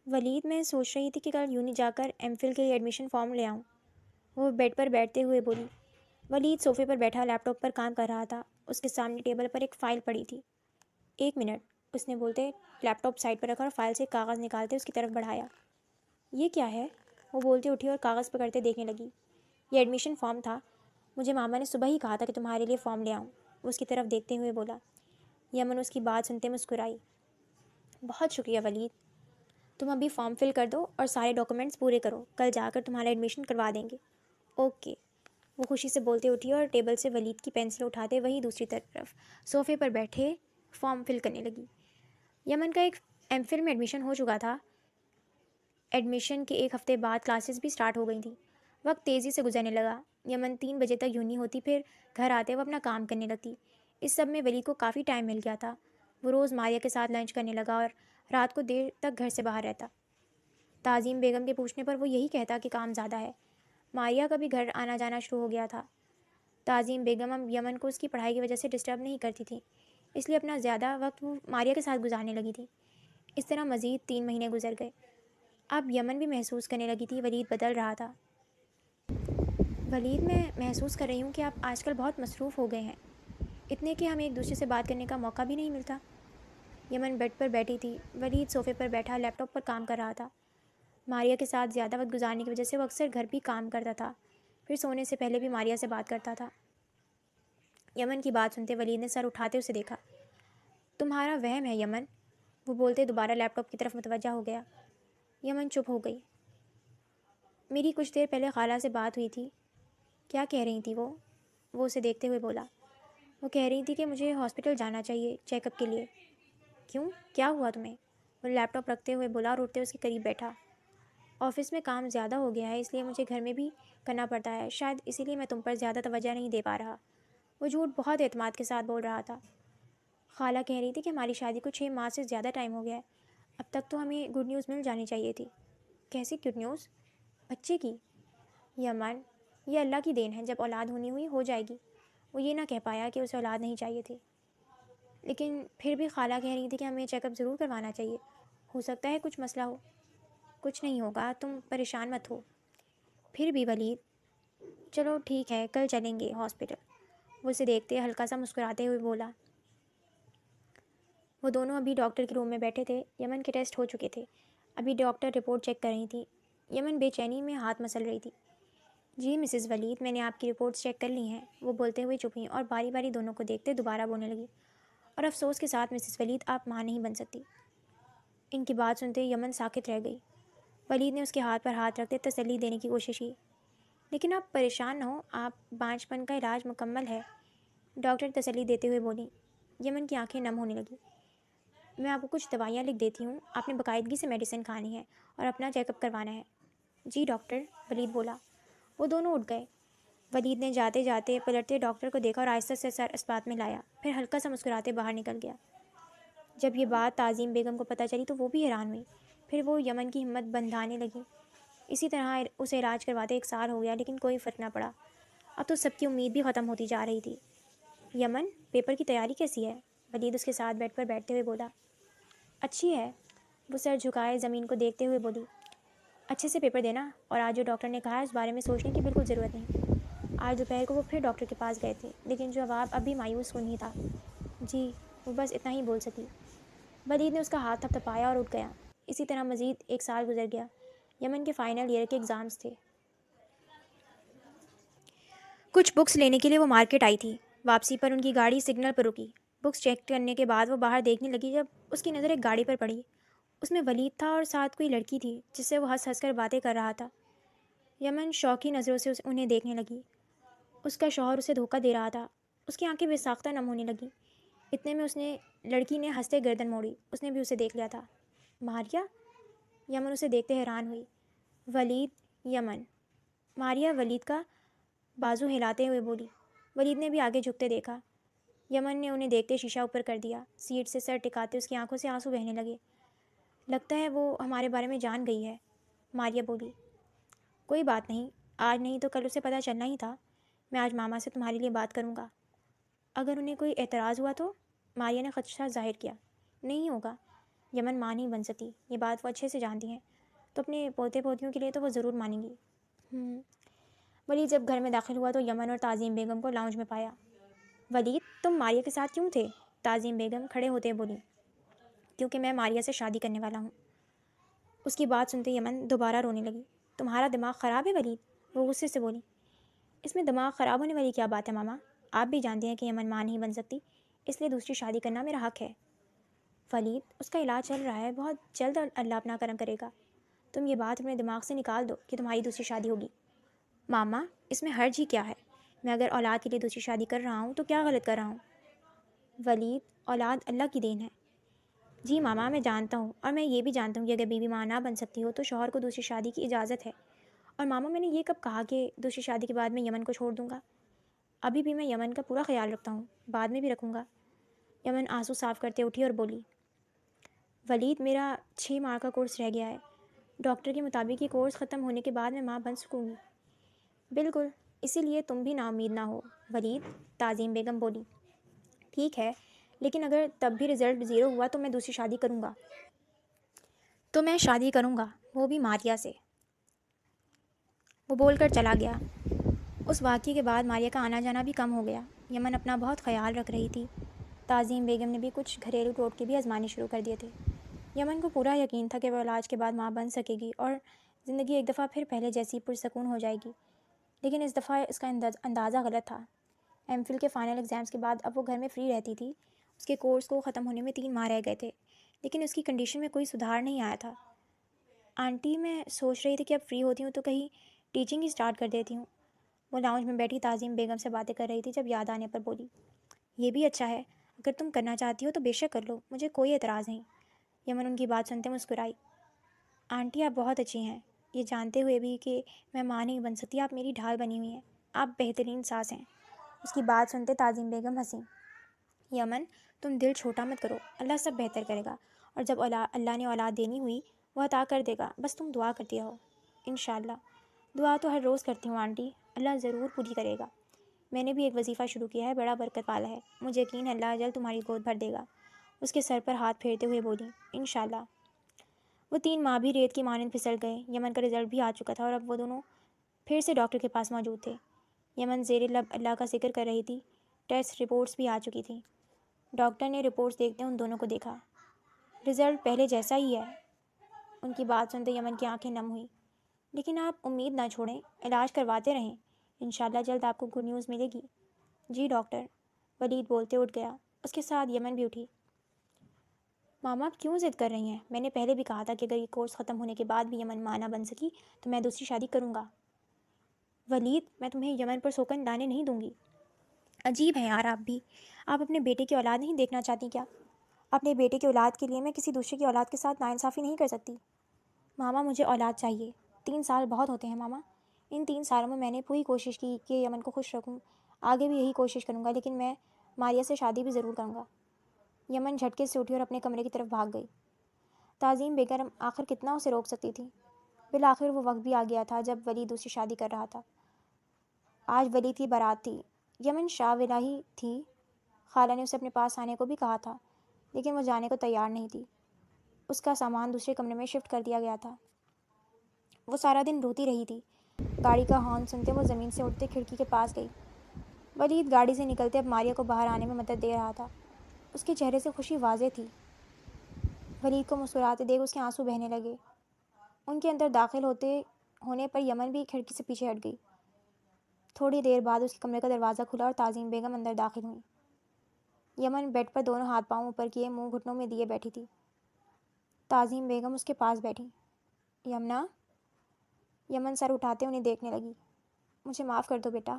ولید میں سوچ رہی تھی کہ کل یونی جا کر ایم فل کے لیے ایڈمیشن فارم لے آؤں، وہ بیڈ پر بیٹھتے ہوئے بولی۔ ولید صوفے پر بیٹھا لیپ ٹاپ پر کام کر رہا تھا۔ اس کے سامنے ٹیبل پر ایک فائل پڑی تھی۔ 1 منٹ، اس نے بولتے لیپ ٹاپ سائڈ پر رکھا اور فائل سے کاغذ نکالتے اس کی طرف بڑھایا۔ یہ کیا ہے؟ وہ بولتے اٹھی اور کاغذ پکڑتے دیکھنے لگی۔ یہ ایڈمیشن فارم تھا، مجھے ماما نے صبح ہی کہا تھا کہ تمہارے لیے فارم لے آؤں، وہ اس کی طرف دیکھتے ہوئے بولا۔ یمن اس کی بات سنتے مسکرائی۔ بہت شکریہ ولید، تم ابھی فارم فل کر دو اور سارے ڈاکومنٹس پورے کرو، کل جا کر تمہارا ایڈمیشن کروا دیں گے۔ اوکے، وہ خوشی سے بولتے اٹھی اور ٹیبل سے ولید کی پینسل اٹھاتے وہیں دوسری طرف صوفے پر بیٹھے فارم فل کرنے لگی۔ یمن کا ایک ایم فل میں ایڈمیشن ہو چکا تھا۔ ایڈمیشن کے 1 ہفتے بعد کلاسز بھی سٹارٹ ہو گئی تھیں۔ وقت تیزی سے گزرنے لگا۔ یمن 3 بجے تک یونی ہوتی، پھر گھر آتے وہ اپنا کام کرنے لگتی۔ اس سب میں ولید کو کافی ٹائم مل گیا تھا۔ وہ روز ماریا کے ساتھ لنچ کرنے لگا اور رات کو دیر تک گھر سے باہر رہتا۔ تعظیم بیگم کے پوچھنے پر وہ یہی کہتا کہ کام زیادہ ہے۔ ماریا کا بھی گھر آنا جانا شروع ہو گیا تھا۔ تعظیم بیگم اب یمن کو اس کی پڑھائی کی وجہ سے ڈسٹرب نہیں کرتی تھی، اس لیے اپنا زیادہ وقت وہ ماریا کے ساتھ گزارنے لگی تھی۔ اس طرح مزید 3 مہینے گزر گئے۔ اب یمن بھی محسوس کرنے لگی تھی ولید بدل رہا تھا۔ ولید میں محسوس کر رہی ہوں کہ آپ آج کل بہت مصروف ہو گئے ہیں، اتنے کہ ہمیں ایک دوسرے سے بات کرنے کا موقع بھی نہیں ملتا۔ یمن بیڈ پر بیٹھی تھی، ولید صوفے پر بیٹھا لیپ ٹاپ پر کام کر رہا تھا۔ ماریا کے ساتھ زیادہ وقت گزارنے کی وجہ سے وہ اکثر گھر بھی کام کرتا تھا، پھر سونے سے پہلے بھی ماریا سے بات کرتا تھا۔ یمن کی بات سنتے ولید نے سر اٹھاتے اسے دیکھا۔ تمہارا وہم ہے یمن، وہ بولتے دوبارہ لیپ ٹاپ کی طرف متوجہ ہو گیا۔ یمن چپ ہو گئی۔ میری کچھ دیر پہلے خالہ سے بات ہوئی تھی۔ کیا کہہ رہی تھی وہ اسے دیکھتے ہوئے بولا۔ وہ کہہ رہی تھی کہ مجھے ہاسپٹل جانا چاہیے چیک اپ کے لیے۔ کیوں، کیا ہوا تمہیں؟ وہ لیپ ٹاپ رکھتے ہوئے بولا اور اٹھتے اس کے قریب بیٹھا۔ آفس میں کام زیادہ ہو گیا ہے، اس لیے مجھے گھر میں بھی کرنا پڑتا ہے، شاید اسی لیے میں تم پر زیادہ توجہ نہیں دے پا رہا۔ وہ جھوٹ بہت اعتماد کے ساتھ بول رہا تھا۔ خالہ کہہ رہی تھی کہ ہماری شادی کو 6 ماہ سے زیادہ ٹائم ہو گیا ہے، اب تک تو ہمیں گڈ نیوز مل جانی چاہیے تھی۔ کیسی گڈ نیوز؟ بچے کی۔ یمن، یہ اللہ کی دین ہے، جب اولاد ہونی ہوئی ہو جائے گی۔ وہ یہ نہ کہہ پایا کہ اسے اولاد نہیں چاہیے تھی، لیکن پھر بھی خالہ کہہ رہی تھی کہ ہمیں چیک اپ ضرور کروانا چاہیے، ہو سکتا ہے کچھ مسئلہ ہو۔ کچھ نہیں ہوگا، تم پریشان مت ہو۔ پھر بھی ولید، چلو ٹھیک ہے کل چلیں گے ہاسپٹل، وہ اسے دیکھتے ہلکا سا مسکراتے ہوئے بولا۔ وہ دونوں ابھی ڈاکٹر کے روم میں بیٹھے تھے۔ یمن کے ٹیسٹ ہو چکے تھے، ابھی ڈاکٹر رپورٹ چیک کر رہی تھی۔ یمن بے چینی میں ہاتھ مسل رہی تھی۔ جی مسز ولید، میں نے آپ کی رپورٹس چیک کر لی ہیں، وہ بولتے ہوئے چپ ہوئیں اور باری باری دونوں کو دیکھتے دوبارہ بولنے لگی۔ اور افسوس کے ساتھ مسز ولید، آپ ماں نہیں بن سکتی۔ ان کی بات سنتے یمن ساکت رہ گئی۔ ولید نے اس کے ہاتھ پر ہاتھ رکھتے تسلی دینے کی کوشش کی۔ لیکن آپ پریشان نہ ہو، آپ بانجھپن کا علاج مکمل ہے، ڈاکٹر تسلی دیتے ہوئے بولی۔ یمن کی آنکھیں نم ہونے لگیں۔ میں آپ کو کچھ دوائیاں لکھ دیتی ہوں، آپ نے باقاعدگی سے میڈیسن کھانی ہے اور اپنا چیک اپ کروانا ہے۔ جی ڈاکٹر، ولید بولا۔ وہ دونوں اٹھ گئے۔ ولید نے جاتے جاتے پلٹتے ڈاکٹر کو دیکھا اور آہستہ سے سر اس بات میں لایا، پھر ہلکا سا مسکراتے باہر نکل گیا۔ جب یہ بات تعظیم بیگم کو پتہ چلی تو وہ بھی حیران ہوئی، پھر وہ یمن کی ہمت بندھانے لگی۔ اسی طرح اسے علاج کرواتے 1 سال ہو گیا، لیکن کوئی فرق نہ پڑا۔ اب تو سب کی امید بھی ختم ہوتی جا رہی تھی۔ یمن، پیپر کی تیاری کیسی ہے؟ ولید اس کے ساتھ بیڈ پر بیٹھتے ہوئے بولا۔ اچھی ہے، وہ سر جھکائے زمین کو دیکھتے ہوئے بولی۔ اچھے سے پیپر دینا، اور آج جو ڈاکٹر نے کہا ہے اس بارے میں سوچنے کی بالکل ضرورت نہیں۔ آج دوپہر کو وہ پھر ڈاکٹر کے پاس گئے تھے، لیکن جواب اب بھی مایوس کن ہی تھا۔ جی، وہ بس اتنا ہی بول سکی۔ ولید نے اس کا ہاتھ تھپتھپایا اور اٹھ گیا۔ اسی طرح مزید 1 سال گزر گیا۔ یمن کے فائنل ایئر کے ایگزامز تھے۔ کچھ بکس لینے کے لیے وہ مارکیٹ آئی تھی۔ واپسی پر ان کی گاڑی سگنل پر رکی۔ بکس چیک کرنے کے بعد وہ باہر دیکھنے لگی جب اس کی نظر ایک گاڑی پر پڑی۔ اس میں ولید تھا اور ساتھ کوئی لڑکی تھی جس سے وہ ہنس ہنس کر باتیں کر رہا تھا۔ یمن شوقی نظروں سے انہیں دیکھنے لگی۔ اس کا شوہر اسے دھوکہ دے رہا تھا۔ اس کی آنکھیں بے ساختہ نم ہونے لگیں۔ اتنے میں لڑکی نے ہنستے گردن موڑی۔ اس نے بھی اسے دیکھ لیا تھا۔ ماریا؟ یمن اسے دیکھتے حیران ہوئی۔ ولید، یمن۔ ماریا ولید کا بازو ہلاتے ہوئے بولی۔ ولید نے بھی آگے جھکتے دیکھا۔ یمن نے انہیں دیکھتے شیشہ اوپر کر دیا۔ سیٹ سے سر ٹکاتے اس کی آنکھوں سے آنسو بہنے لگے۔ لگتا ہے وہ ہمارے بارے میں جان گئی ہے، ماریا بولی۔ کوئی بات نہیں، آج نہیں تو کل اسے پتہ چلنا ہی تھا۔ میں آج ماما سے تمہارے لیے بات کروں گا۔ اگر انہیں کوئی اعتراض ہوا تو؟ ماریا نے خدشہ ظاہر کیا۔ نہیں ہوگا، یمن ماں نہیں بن سکتی، یہ بات وہ اچھے سے جانتی ہیں، تو اپنے پوتے پوتیوں کے لیے تو وہ ضرور مانیں گی۔ ولید جب گھر میں داخل ہوا تو یمن اور تعظیم بیگم کو لاؤنج میں پایا۔ ولید، تم ماریا کے ساتھ کیوں تھے؟ تعظیم بیگم کھڑے ہوتے بولی۔ کیونکہ میں ماریا سے شادی کرنے والا ہوں۔ اس کی بات سنتے یمن دوبارہ رونے لگی۔ تمہارا دماغ خراب ہے ولید؟ وہ غصے سے بولی۔ اس میں دماغ خراب ہونے والی کیا بات ہے ماما؟ آپ بھی جانتے ہیں کہ یمن ماں نہیں بن سکتی، اس لیے دوسری شادی کرنا میرا حق ہے۔ ولید، اس کا علاج چل رہا ہے، بہت جلد اللہ اپنا کرم کرے گا۔ تم یہ بات اپنے دماغ سے نکال دو کہ تمہاری دوسری شادی ہوگی۔ ماما، اس میں حرج ہی کیا ہے؟ میں اگر اولاد کے لیے دوسری شادی کر رہا ہوں تو کیا غلط کر رہا ہوں؟ ولید، اولاد اللہ کی دین ہے۔ جی ماما، میں جانتا ہوں، اور میں یہ بھی جانتا ہوں کہ اگر بیوی ماں نہ بن سکتی ہو تو شوہر کو دوسری شادی کی اجازت ہے۔ اور ماما، میں نے یہ کب کہا کہ دوسری شادی کے بعد میں یمن کو چھوڑ دوں گا؟ ابھی بھی میں یمن کا پورا خیال رکھتا ہوں، بعد میں بھی رکھوں گا۔ یمن آنسو صاف کرتے اٹھی اور بولی۔ ولید، میرا 6 ماہ کا کورس رہ گیا ہے، ڈاکٹر کے مطابق یہ کورس ختم ہونے کے بعد میں ماں بن سکوں گی۔ بالکل، اسی لیے تم بھی نا امید نہ ہو ولید، تعظیم بیگم بولی۔ ٹھیک ہے، لیکن اگر تب بھی رزلٹ 0 ہوا تو میں دوسری شادی کروں گا۔ تو میں شادی کروں گا، وہ بھی ماریا سے۔ وہ بول کر چلا گیا۔ اس واقعے کے بعد ماریا کا آنا جانا بھی کم ہو گیا۔ یمن اپنا بہت خیال رکھ رہی تھی۔ تعظیم بیگم نے بھی کچھ گھریلو ٹوٹکے بھی آزمانے شروع کر دیے تھے۔ یمن کو پورا یقین تھا کہ وہ علاج کے بعد ماں بن سکے گی اور زندگی ایک دفعہ پھر پہلے جیسی پرسکون ہو جائے گی۔ لیکن اس دفعہ اس کا اندازہ غلط تھا۔ ایم فل کے فائنل ایگزامز کے بعد اب وہ گھر میں فری رہتی تھی۔ اس کے کورس کو ختم ہونے میں 3 ماہ رہ گئے تھے، لیکن اس کی کنڈیشن میں کوئی سدھار نہیں آیا تھا۔ آنٹی، میں سوچ رہی تھی کہ اب فری ہوتی ہوں تو کہیں ٹیچنگ ہی سٹارٹ کر دیتی ہوں۔ وہ لاؤنج میں بیٹھی تعظیم بیگم سے باتیں کر رہی تھی جب یاد آنے پر بولی۔ یہ بھی اچھا ہے، اگر تم کرنا چاہتی ہو تو بے شک کر لو، مجھے کوئی اعتراض نہیں۔ یمن ان کی بات سنتے مسکرائی۔ آنٹی، آپ بہت اچھی ہیں، یہ جانتے ہوئے بھی کہ میں ماں نہیں بن سکتی آپ میری ڈھال بنی ہوئی ہیں، آپ بہترین ساس ہیں۔ اس کی بات سنتے تعظیم بیگم ہنسی۔ یمن، تم دل چھوٹا مت کرو، اللہ سب بہتر کرے گا، اور جب اللہ نے اولاد دینی ہوئی وہ عطا کر دے گا، بس تم دعا کرتی رہو۔ انشاءاللہ، دعا تو ہر روز کرتی ہوں آنٹی، اللہ ضرور پوری کرے گا۔ میں نے بھی ایک وظیفہ شروع کیا ہے، بڑا برکت والا ہے، مجھے یقین ہے اللہ جلد تمہاری گود بھر دے گا۔ اس کے سر پر ہاتھ پھیرتے ہوئے بولی۔ انشاءاللہ۔ وہ 3 ماہ بھی ریت کی مانند پھسل گئے۔ یمن کا رزلٹ بھی آ چکا تھا اور اب وہ دونوں پھر سے ڈاکٹر کے پاس موجود تھے۔ یمن زیر لب اللہ کا ذکر کر رہی تھی۔ ٹیسٹ رپورٹس بھی آ چکی تھیں۔ ڈاکٹر نے رپورٹس دیکھتے ان دونوں کو دیکھا۔ رزلٹ پہلے جیسا ہی ہے۔ ان کی بات سنتے یمن کی آنکھیں نم ہوئی۔ لیکن آپ امید نہ چھوڑیں، علاج کرواتے رہیں، انشاءاللہ جلد آپ کو گڈ نیوز ملے گی۔ جی ڈاکٹر، ولید بولتے اٹھ گیا۔ اس کے ساتھ یمن بھی اٹھی۔ ماما آپ کیوں ضد کر رہی ہیں؟ میں نے پہلے بھی کہا تھا کہ اگر یہ کورس ختم ہونے کے بعد بھی یمن ماں نہ بن سکی تو میں دوسری شادی کروں گا۔ ولید، میں تمہیں یمن پر سوکن لانے نہیں دوں گی۔ عجیب ہے یار آپ بھی، آپ اپنے بیٹے کی اولاد نہیں دیکھنا چاہتی کیا؟ اپنے بیٹے کی اولاد کے لیے میں کسی دوسرے کی اولاد کے ساتھ ناانصافی نہیں کر سکتی۔ ماما مجھے اولاد چاہیے، 3 سال بہت ہوتے ہیں ماما۔ ان 3 سالوں میں نے پوری کوشش کی کہ یمن کو خوش رکھوں، آگے بھی یہی کوشش کروں گا، لیکن میں ماریہ سے شادی بھی ضرور کروں گا۔ یمن جھٹکے سے اٹھی اور اپنے کمرے کی طرف بھاگ گئی۔ تعظیم بیگم آخر کتنا اسے روک سکتی تھی؟ بالآخر وہ وقت بھی آ گیا تھا جب ولید دوسری شادی کر رہا تھا۔ آج ولید کی بارات تھی۔ یمن شاہ ولہی تھی۔ خالہ نے اسے اپنے پاس آنے کو بھی کہا تھا، لیکن وہ جانے کو تیار نہیں تھی۔ اس کا سامان دوسرے کمرے میں شفٹ کر دیا گیا تھا۔ وہ سارا دن روتی رہی تھی۔ گاڑی کا ہارن سنتے وہ زمین سے اٹھتے کھڑکی کے پاس گئی۔ ولید گاڑی سے نکلتے اب ماریہ کو باہر آنے میں مدد دے رہا تھا۔ اس کے چہرے سے خوشی واضح تھی۔ ولید کو مسکراتے دیکھ اس کے آنسو بہنے لگے۔ ان کے اندر داخل ہونے پر یمن بھی کھڑکی سے پیچھے ہٹ گئی۔ تھوڑی دیر بعد اس کے کمرے کا دروازہ کھلا اور تعظیم بیگم اندر داخل ہوئی۔ یمن بیڈ پر دونوں ہاتھ پاؤں اوپر کیے منہ گھٹنوں میں دیے بیٹھی تھی۔ تعظیم بیگم اس کے پاس بیٹھی۔ یمنا؟ یمن سر اٹھاتے انہیں دیکھنے لگی۔ مجھے معاف کر دو بیٹا،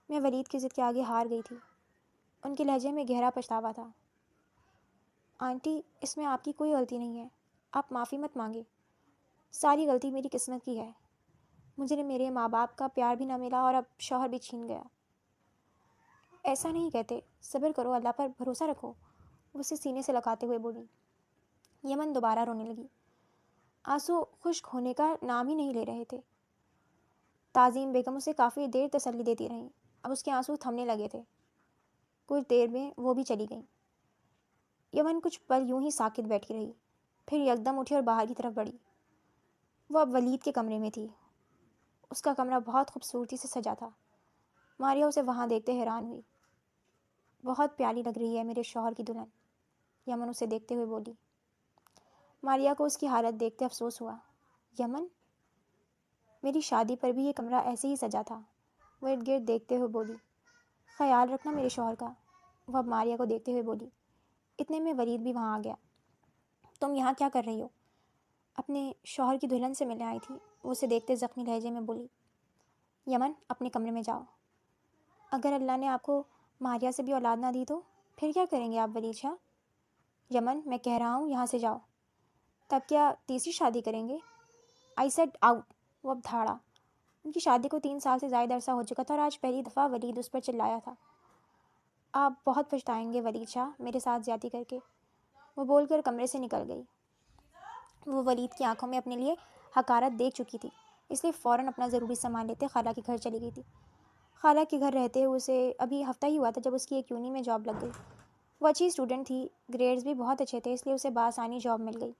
میں ولید کی ضد کے آگے ہار گئی تھی۔ ان کے لہجے میں گہرا پچھتاوا تھا۔ آنٹی، اس میں آپ کی کوئی غلطی نہیں ہے، آپ معافی مت مانگے۔ ساری غلطی میری قسمت کی ہے۔ مجھے میرے ماں باپ کا پیار بھی نہ ملا اور اب شوہر بھی چھین گیا۔ ایسا نہیں کہتے، صبر کرو، اللہ پر بھروسہ رکھو، وہ اسے سینے سے لگاتے ہوئے بولی۔ یمن دوبارہ رونے لگی۔ آنسو خشک ہونے کا نام ہی نہیں لے رہے تھے۔ تعظیم بیگم اسے کافی دیر تسلی دیتی رہیں۔ اب اس کے آنسو تھمنے لگے تھے۔ کچھ دیر میں وہ بھی چلی گئیں۔ یمن کچھ پل یوں ہی ساکت بیٹھی رہی، پھر یکدم اٹھی اور باہر کی طرف بڑھی۔ وہ اب ولید کے کمرے میں تھی۔ اس کا کمرہ بہت خوبصورتی سے سجا تھا۔ ماریہ اسے وہاں دیکھتے حیران ہوئی۔ بہت پیاری لگ رہی ہے میرے شوہر کی دلہن، یمن اسے دیکھتے ہوئے بولی۔ ماریہ کو اس کی حالت دیکھتے افسوس ہوا۔ یمن، میری شادی پر بھی یہ کمرہ ایسے ہی سجا تھا، وہ ارد گرد دیکھتے ہوئے بولی۔ خیال رکھنا میرے شوہر کا، وہ اب ماریہ کو دیکھتے ہوئے بولی۔ اتنے میں ولید بھی وہاں آ گیا۔ تم یہاں کیا کر رہی ہو؟ اپنے شوہر کی دلہن سے ملنے آئی تھی، وہ اسے دیکھتے زخمی لہجے میں بولی۔ یمن، اپنے کمرے میں جاؤ۔ اگر اللہ نے آپ کو ماریہ سے بھی اولاد نہ دی تو پھر کیا کریں گے آپ ولید شاہ؟ یمن، میں کہہ رہا ہوں یہاں سے جاؤ۔ تب کیا تیسری شادی کریں گے؟ I said out. وہ اب دھاڑا۔ ان کی شادی کو 3 سال سے زائد عرصہ ہو چکا تھا اور آج پہلی دفعہ ولید اس پر چلایا تھا۔ آپ بہت پچھتائیں گے ولید شاہ میرے ساتھ زیادتی کر کے، وہ بول کر کمرے سے نکل گئی۔ وہ ولید کی آنکھوں میں اپنے لیے حقارت دیکھ چکی تھی، اس لیے فوراً اپنا ضروری سامان لیتے خالہ کے گھر چلی گئی تھی۔ خالہ کے گھر رہتے ہوئے اسے ابھی ہفتہ ہی ہوا تھا جب اس کی ایک یونی میں جاب لگ گئی۔ وہ اچھی اسٹوڈنٹ تھی، گریڈز بھی بہت اچھے تھے، اس لیے اسے بآسانی جاب مل گئی۔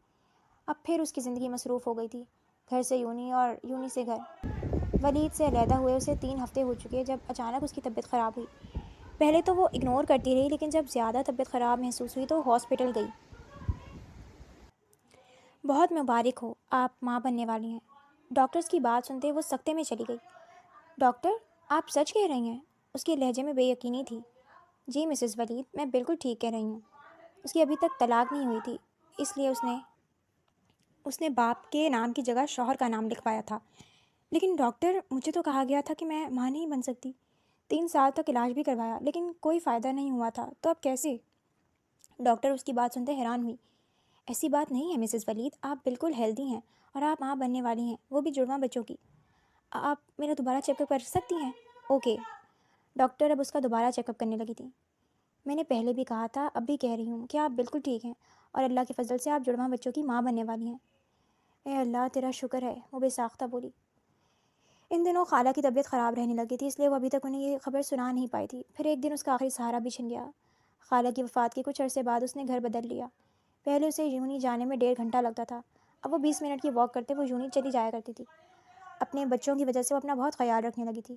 اب پھر اس کی زندگی مصروف ہو گئی تھی، گھر سے یونی اور یونی سے گھر۔ ولید سے علیحدہ ہوئے اسے 3 ہفتے ہو چکے جب اچانک اس کی طبیعت خراب ہوئی۔ پہلے تو وہ اگنور کرتی رہی، لیکن جب زیادہ طبیعت خراب محسوس ہوئی تو ہاسپٹل گئی۔ بہت مبارک ہو، آپ ماں بننے والی ہیں۔ ڈاکٹرز کی بات سنتے وہ سکتے میں چلی گئی۔ ڈاکٹر، آپ سچ کہہ رہی ہیں؟ اس کے لہجے میں بے یقینی تھی۔ جی مسز ولید، میں بالکل ٹھیک کہہ رہی ہوں۔ اس کی ابھی تک طلاق نہیں ہوئی تھی، اس لیے اس نے باپ کے نام کی جگہ شوہر کا نام لکھوایا تھا۔ لیکن ڈاکٹر، مجھے تو کہا گیا تھا کہ میں ماں نہیں بن سکتی۔ 3 سال تک علاج بھی کروایا لیکن کوئی فائدہ نہیں ہوا تھا، تو اب کیسے؟ ڈاکٹر اس کی بات سنتے حیران ہوئی۔ ایسی بات نہیں ہے مسز ولید، آپ بالکل ہیلدی ہیں اور آپ ماں بننے والی ہیں، وہ بھی جڑواں بچوں کی۔ آپ میرا دوبارہ چیک اپ کر سکتی ہیں؟ اوکے۔ ڈاکٹر اب اس کا دوبارہ چیک اپ کرنے لگی تھی۔ میں نے پہلے بھی کہا تھا، اب بھی کہہ رہی ہوں کہ آپ بالکل ٹھیک ہیں اور اللہ کے فضل سے آپ جڑواں بچوں کی ماں بننے والی ہیں۔ اے اللہ تیرا شکر ہے، وہ بے ساختہ بولی۔ ان دنوں خالہ کی طبیعت خراب رہنے لگی تھی، اس لیے وہ ابھی تک انہیں یہ خبر سنا نہیں پائی تھی۔ پھر ایک دن اس کا آخری سہارا بھی چھن گیا۔ خالہ کی وفات کے کچھ عرصے بعد اس نے گھر بدل لیا۔ پہلے اسے یونی جانے میں 1.5 گھنٹہ لگتا تھا، اب وہ 20 منٹ کی واک کرتے وہ یونی چلی جایا کرتی تھی۔ اپنے بچوں کی وجہ سے وہ اپنا بہت خیال رکھنے لگی تھی۔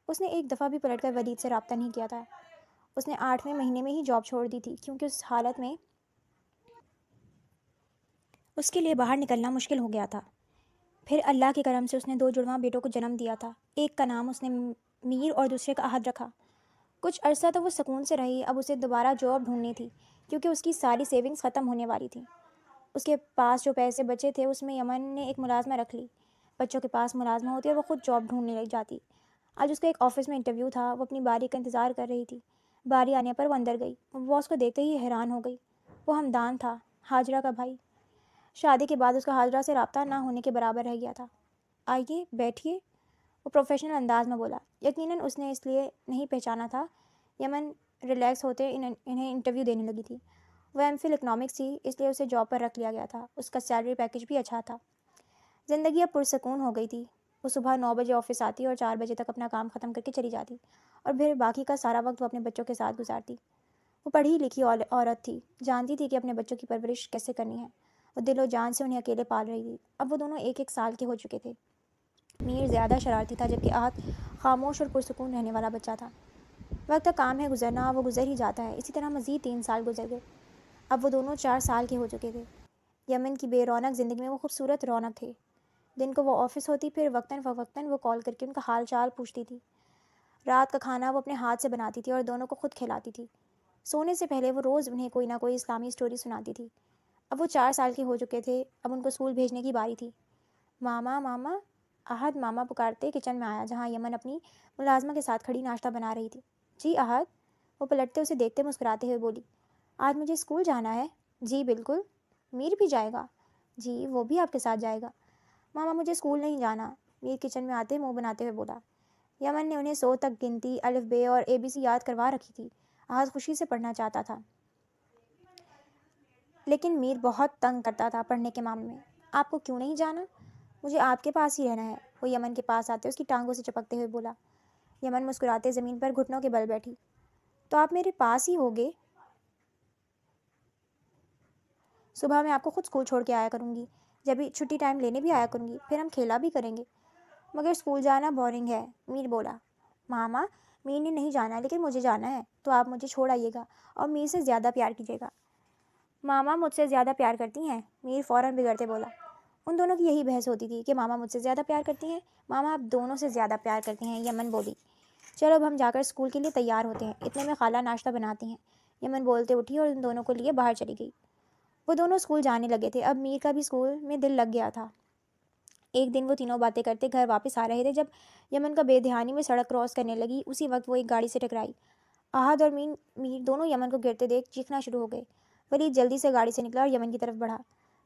اس نے ایک دفعہ بھی پلٹ کر ولید سے رابطہ نہیں کیا تھا۔ اس نے 8ویں مہینے میں ہی جاب چھوڑ دی تھی کیونکہ اس حالت میں اس کے لیے باہر نکلنا مشکل ہو گیا تھا۔ پھر اللہ کے کرم سے اس نے 2 جڑواں بیٹوں کو جنم دیا تھا۔ ایک کا نام اس نے میر اور دوسرے کا احد رکھا۔ کچھ عرصہ تو وہ سکون سے رہی، اب اسے دوبارہ جاب ڈھونڈنی تھی کیونکہ اس کی ساری سیونگز ختم ہونے والی تھیں۔ اس کے پاس جو پیسے بچے تھے اس میں یمن نے ایک ملازمہ رکھ لی۔ بچوں کے پاس ملازمہ ہوتی اور وہ خود جاب ڈھونڈنے لگ جاتی۔ آج اس کا ایک آفس میں انٹرویو تھا، وہ اپنی باری کا انتظار کر رہی تھی۔ باری آنے پر وہ اندر گئی۔ وہ باس کو دیکھتے ہی حیران ہو گئی۔ وہ ہمدان تھا، ہاجرہ کا بھائی۔ شادی کے بعد اس کا ہاجرہ سے رابطہ نہ ہونے کے برابر رہ گیا تھا۔ آئیے بیٹھیے، وہ پروفیشنل انداز میں بولا۔ یقیناً اس نے اس لیے نہیں پہچانا تھا۔ یمن ریلیکس ہوتے انہیں انٹرویو دینے لگی تھی۔ وہ ایم فل اکنامکس تھی، اس لیے اسے جاب پر رکھ لیا گیا تھا۔ اس کا سیلری پیکیج بھی اچھا تھا۔ زندگی اب پرسکون ہو گئی تھی۔ وہ صبح 9 بجے آفس آتی اور 4 بجے تک اپنا کام ختم کر کے چلی جاتی اور پھر باقی کا سارا وقت وہ اپنے بچوں کے ساتھ گزارتی۔ وہ پڑھی لکھی عورت تھی، جانتی تھی کہ اپنے بچوں کی پرورش کیسے کرنی ہے۔ وہ دل و جان سے انہیں اکیلے پال رہی تھی۔ اب وہ دونوں 1-1 سال کے ہو چکے تھے۔ میر زیادہ شرارتی تھا جبکہ احد خاموش اور پرسکون رہنے والا بچہ تھا۔ وقت کا کام ہے گزرنا، وہ گزر ہی جاتا ہے۔ اسی طرح مزید 3 سال گزر گئے۔ اب وہ دونوں 4 سال کے ہو چکے تھے۔ یمن کی بے رونق زندگی میں وہ خوبصورت رونق تھے۔ دن کو وہ آفس ہوتی، پھر وقتاً فوقتاً وہ کال کر کے ان کا حال چال پوچھتی تھی۔ رات کا کھانا وہ اپنے ہاتھ سے بناتی تھی اور دونوں کو خود کھلاتی تھی۔ سونے سے پہلے وہ روز انہیں کوئی نہ کوئی اسلامی اسٹوری سناتی تھی۔ اب وہ 4 سال کے ہو چکے تھے۔ اب ان کو اسکول بھیجنے کی باری تھی۔ ماما ماما، احد ماما پکارتے کچن میں آیا جہاں یمن اپنی ملازمہ کے ساتھ کھڑی ناشتہ بنا رہی تھی۔ جی احد، وہ پلٹتے اسے دیکھتے مسکراتے ہوئے بولی۔ آج مجھے اسکول جانا ہے۔ جی بالکل۔ میر بھی جائے گا؟ جی وہ بھی آپ کے ساتھ جائے گا۔ ماما مجھے اسکول نہیں جانا، میر کچن میں آتے منہ بناتے ہوئے بولا۔ یمن نے انہیں 100 تک گنتی، الف بے اور ABC یاد کروا رکھی تھی۔ احد خوشی سے پڑھنا چاہتا تھا لیکن میر بہت تنگ کرتا تھا پڑھنے کے معاملے میں۔ آپ کو کیوں نہیں جانا؟ مجھے آپ کے پاس ہی رہنا ہے، وہ یمن کے پاس آتے اس کی ٹانگوں سے چپکتے ہوئے بولا۔ یمن مسکراتے زمین پر گھٹنوں کے بل بیٹھی۔ تو آپ میرے پاس ہی ہوگے؟ صبح میں آپ کو خود اسکول چھوڑ کے آیا کروں گی، جب بھی چھٹی ٹائم لینے بھی آیا کروں گی، پھر ہم کھیلا بھی کریں گے۔ مگر اسکول جانا بورنگ ہے، میر بولا۔ ماما میر نے نہیں جانا لیکن مجھے جانا ہے، تو آپ مجھے چھوڑ آئیے گا اور میر سے زیادہ پیار کیجیے گا۔ ماما مجھ سے زیادہ پیار کرتی ہیں؟ میر فوراً بگڑتے بولا۔ ان دونوں کی یہی بحث ہوتی تھی کہ ماما مجھ سے زیادہ پیار کرتی ہیں، ماما آپ دونوں سے زیادہ پیار کرتی ہیں، یمن بولی۔ چلو اب ہم جا کر اسکول کے لیے تیار ہوتے ہیں، اتنے میں خالہ ناشتہ بناتی ہیں، یمن بولتے اٹھی اور ان دونوں کو لیے باہر چلی گئی۔ وہ دونوں اسکول جانے لگے تھے۔ اب میر کا بھی اسکول میں دل لگ گیا تھا۔ ایک دن وہ تینوں باتیں کرتے گھر واپس آ رہے تھے جب یمن کا بے دھیانی میں سڑک کراس کرنے لگی۔ اسی وقت وہ ایک گاڑی سے ٹکرائی۔ احد اور میر دونوں یمن کو گرتے دیکھ چیخنا شروع ہو گئے۔ ولید جلدی سے گاڑی سے نکلا اور یمن کی طرف بڑھا۔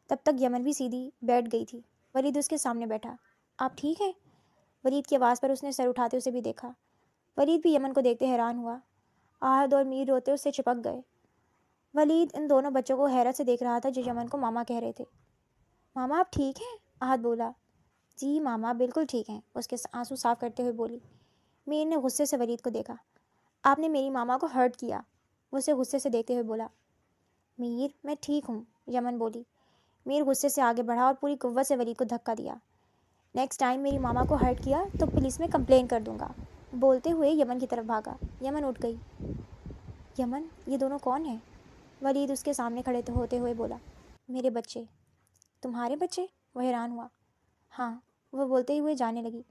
تب تک یمن بھی سیدھی بیٹھ گئی تھی۔ ولید اس کے سامنے بیٹھا۔ آپ ٹھیک ہیں؟ ولید کی آواز پر اس نے سر اٹھاتے اسے بھی دیکھا۔ ولید بھی یمن کو دیکھتے حیران ہوا۔ احد اور میر روتے اس سے چپک گئے۔ ولید ان دونوں بچوں کو حیرت سے دیکھ رہا تھا جو یمن کو ماما کہہ رہے تھے۔ ماما آپ ٹھیک ہیں؟ احد بولا۔ جی ماما بالکل ٹھیک ہیں، اس کے آنسو صاف کرتے ہوئے بولی۔ میر نے غصے سے ولید کو دیکھا۔ آپ نے میری ماما کو ہرٹ کیا، وہ اسے غصے سے دیکھتے ہوئے بولا۔ میر میں ٹھیک ہوں، یمن بولی۔ میر غصے سے آگے بڑھا اور پوری قوت سے ولید کو دھکا دیا۔ نیکسٹ ٹائم میری ماما کو ہرٹ کیا تو پولیس میں کمپلین کر دوں گا، بولتے ہوئے یمن کی طرف بھاگا۔ یمن اٹھ گئی۔ یمن یہ دونوں کون ہیں؟ ولید اس کے سامنے کھڑے ہوتے ہوئے بولا۔ میرے بچے۔ تمہارے بچے؟ وہ حیران ہوا۔ ہاں، وہ بولتے ہوئے جانے لگی۔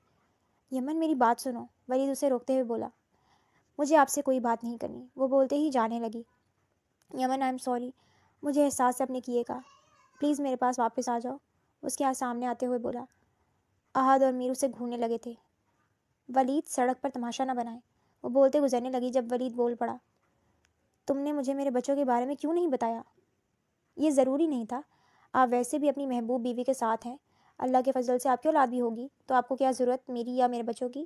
یمن میری بات سنو، ولید اسے روکتے ہوئے بولا۔ مجھے آپ سے کوئی بات نہیں کرنی، وہ بولتے ہی جانے لگی۔ یمن آئی ایم سوری، مجھے احساس ہے اپنے کیے کا، پلیز میرے پاس واپس آ جاؤ، اس کے سامنے آتے ہوئے بولا۔ احد اور میر اسے گھورنے لگے تھے۔ ولید سڑک پر تماشا نہ بنائے، وہ بولتے گزرنے لگی جب ولید بول پڑا۔ تم نے مجھے میرے بچوں کے بارے میں کیوں نہیں بتایا؟ یہ ضروری نہیں تھا، آپ ویسے بھی اپنی محبوب بیوی کے ساتھ ہیں، اللہ کے فضل سے آپ کی اولاد بھی ہوگی، تو آپ کو کیا ضرورت میری یا میرے بچوں کی؟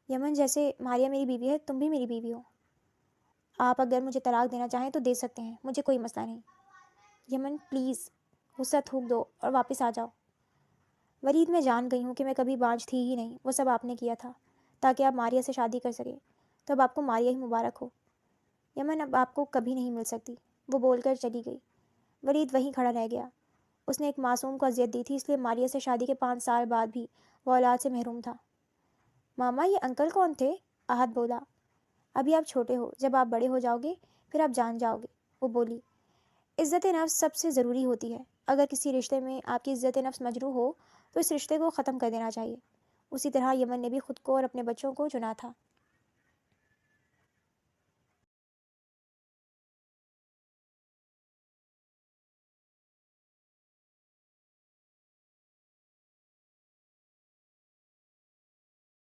یمن جیسے ماریہ میری بیوی ہے، تم بھی میری بیوی ہو، آپ اگر مجھے طلاق دینا چاہیں تو دے سکتے ہیں، مجھے کوئی مسئلہ نہیں۔ یمن پلیز غصہ تھوک دو اور واپس آ جاؤ۔ ولید میں جان گئی ہوں کہ میں کبھی بانجھ تھی ہی نہیں، وہ سب آپ نے کیا تھا تاکہ آپ ماریہ سے شادی کر سکیں، تو اب آپ کو ماریہ ہی مبارک ہو۔ یمن اب آپ کو کبھی نہیں مل سکتی، وہ بول کر چلی گئی۔ ولید وہیں کھڑا رہ گیا۔ اس نے ایک معصوم کو اذیت دی تھی، اس لیے ماریہ سے شادی کے 5 سال بعد بھی وہ اولاد سے محروم تھا۔ ماما یہ انکل کون تھے؟ احد بولا۔ ابھی آپ چھوٹے ہو، جب آپ بڑے ہو جاؤ گے پھر آپ جان جاؤ گے۔ وہ بولی، عزت نفس سب سے ضروری ہوتی ہے۔ اگر کسی رشتے میں آپ کی عزت نفس مجروح ہو تو اس رشتے کو ختم کر دینا چاہیے۔ اسی طرح یمن نے بھی خود کو اور اپنے بچوں کو چنا تھا۔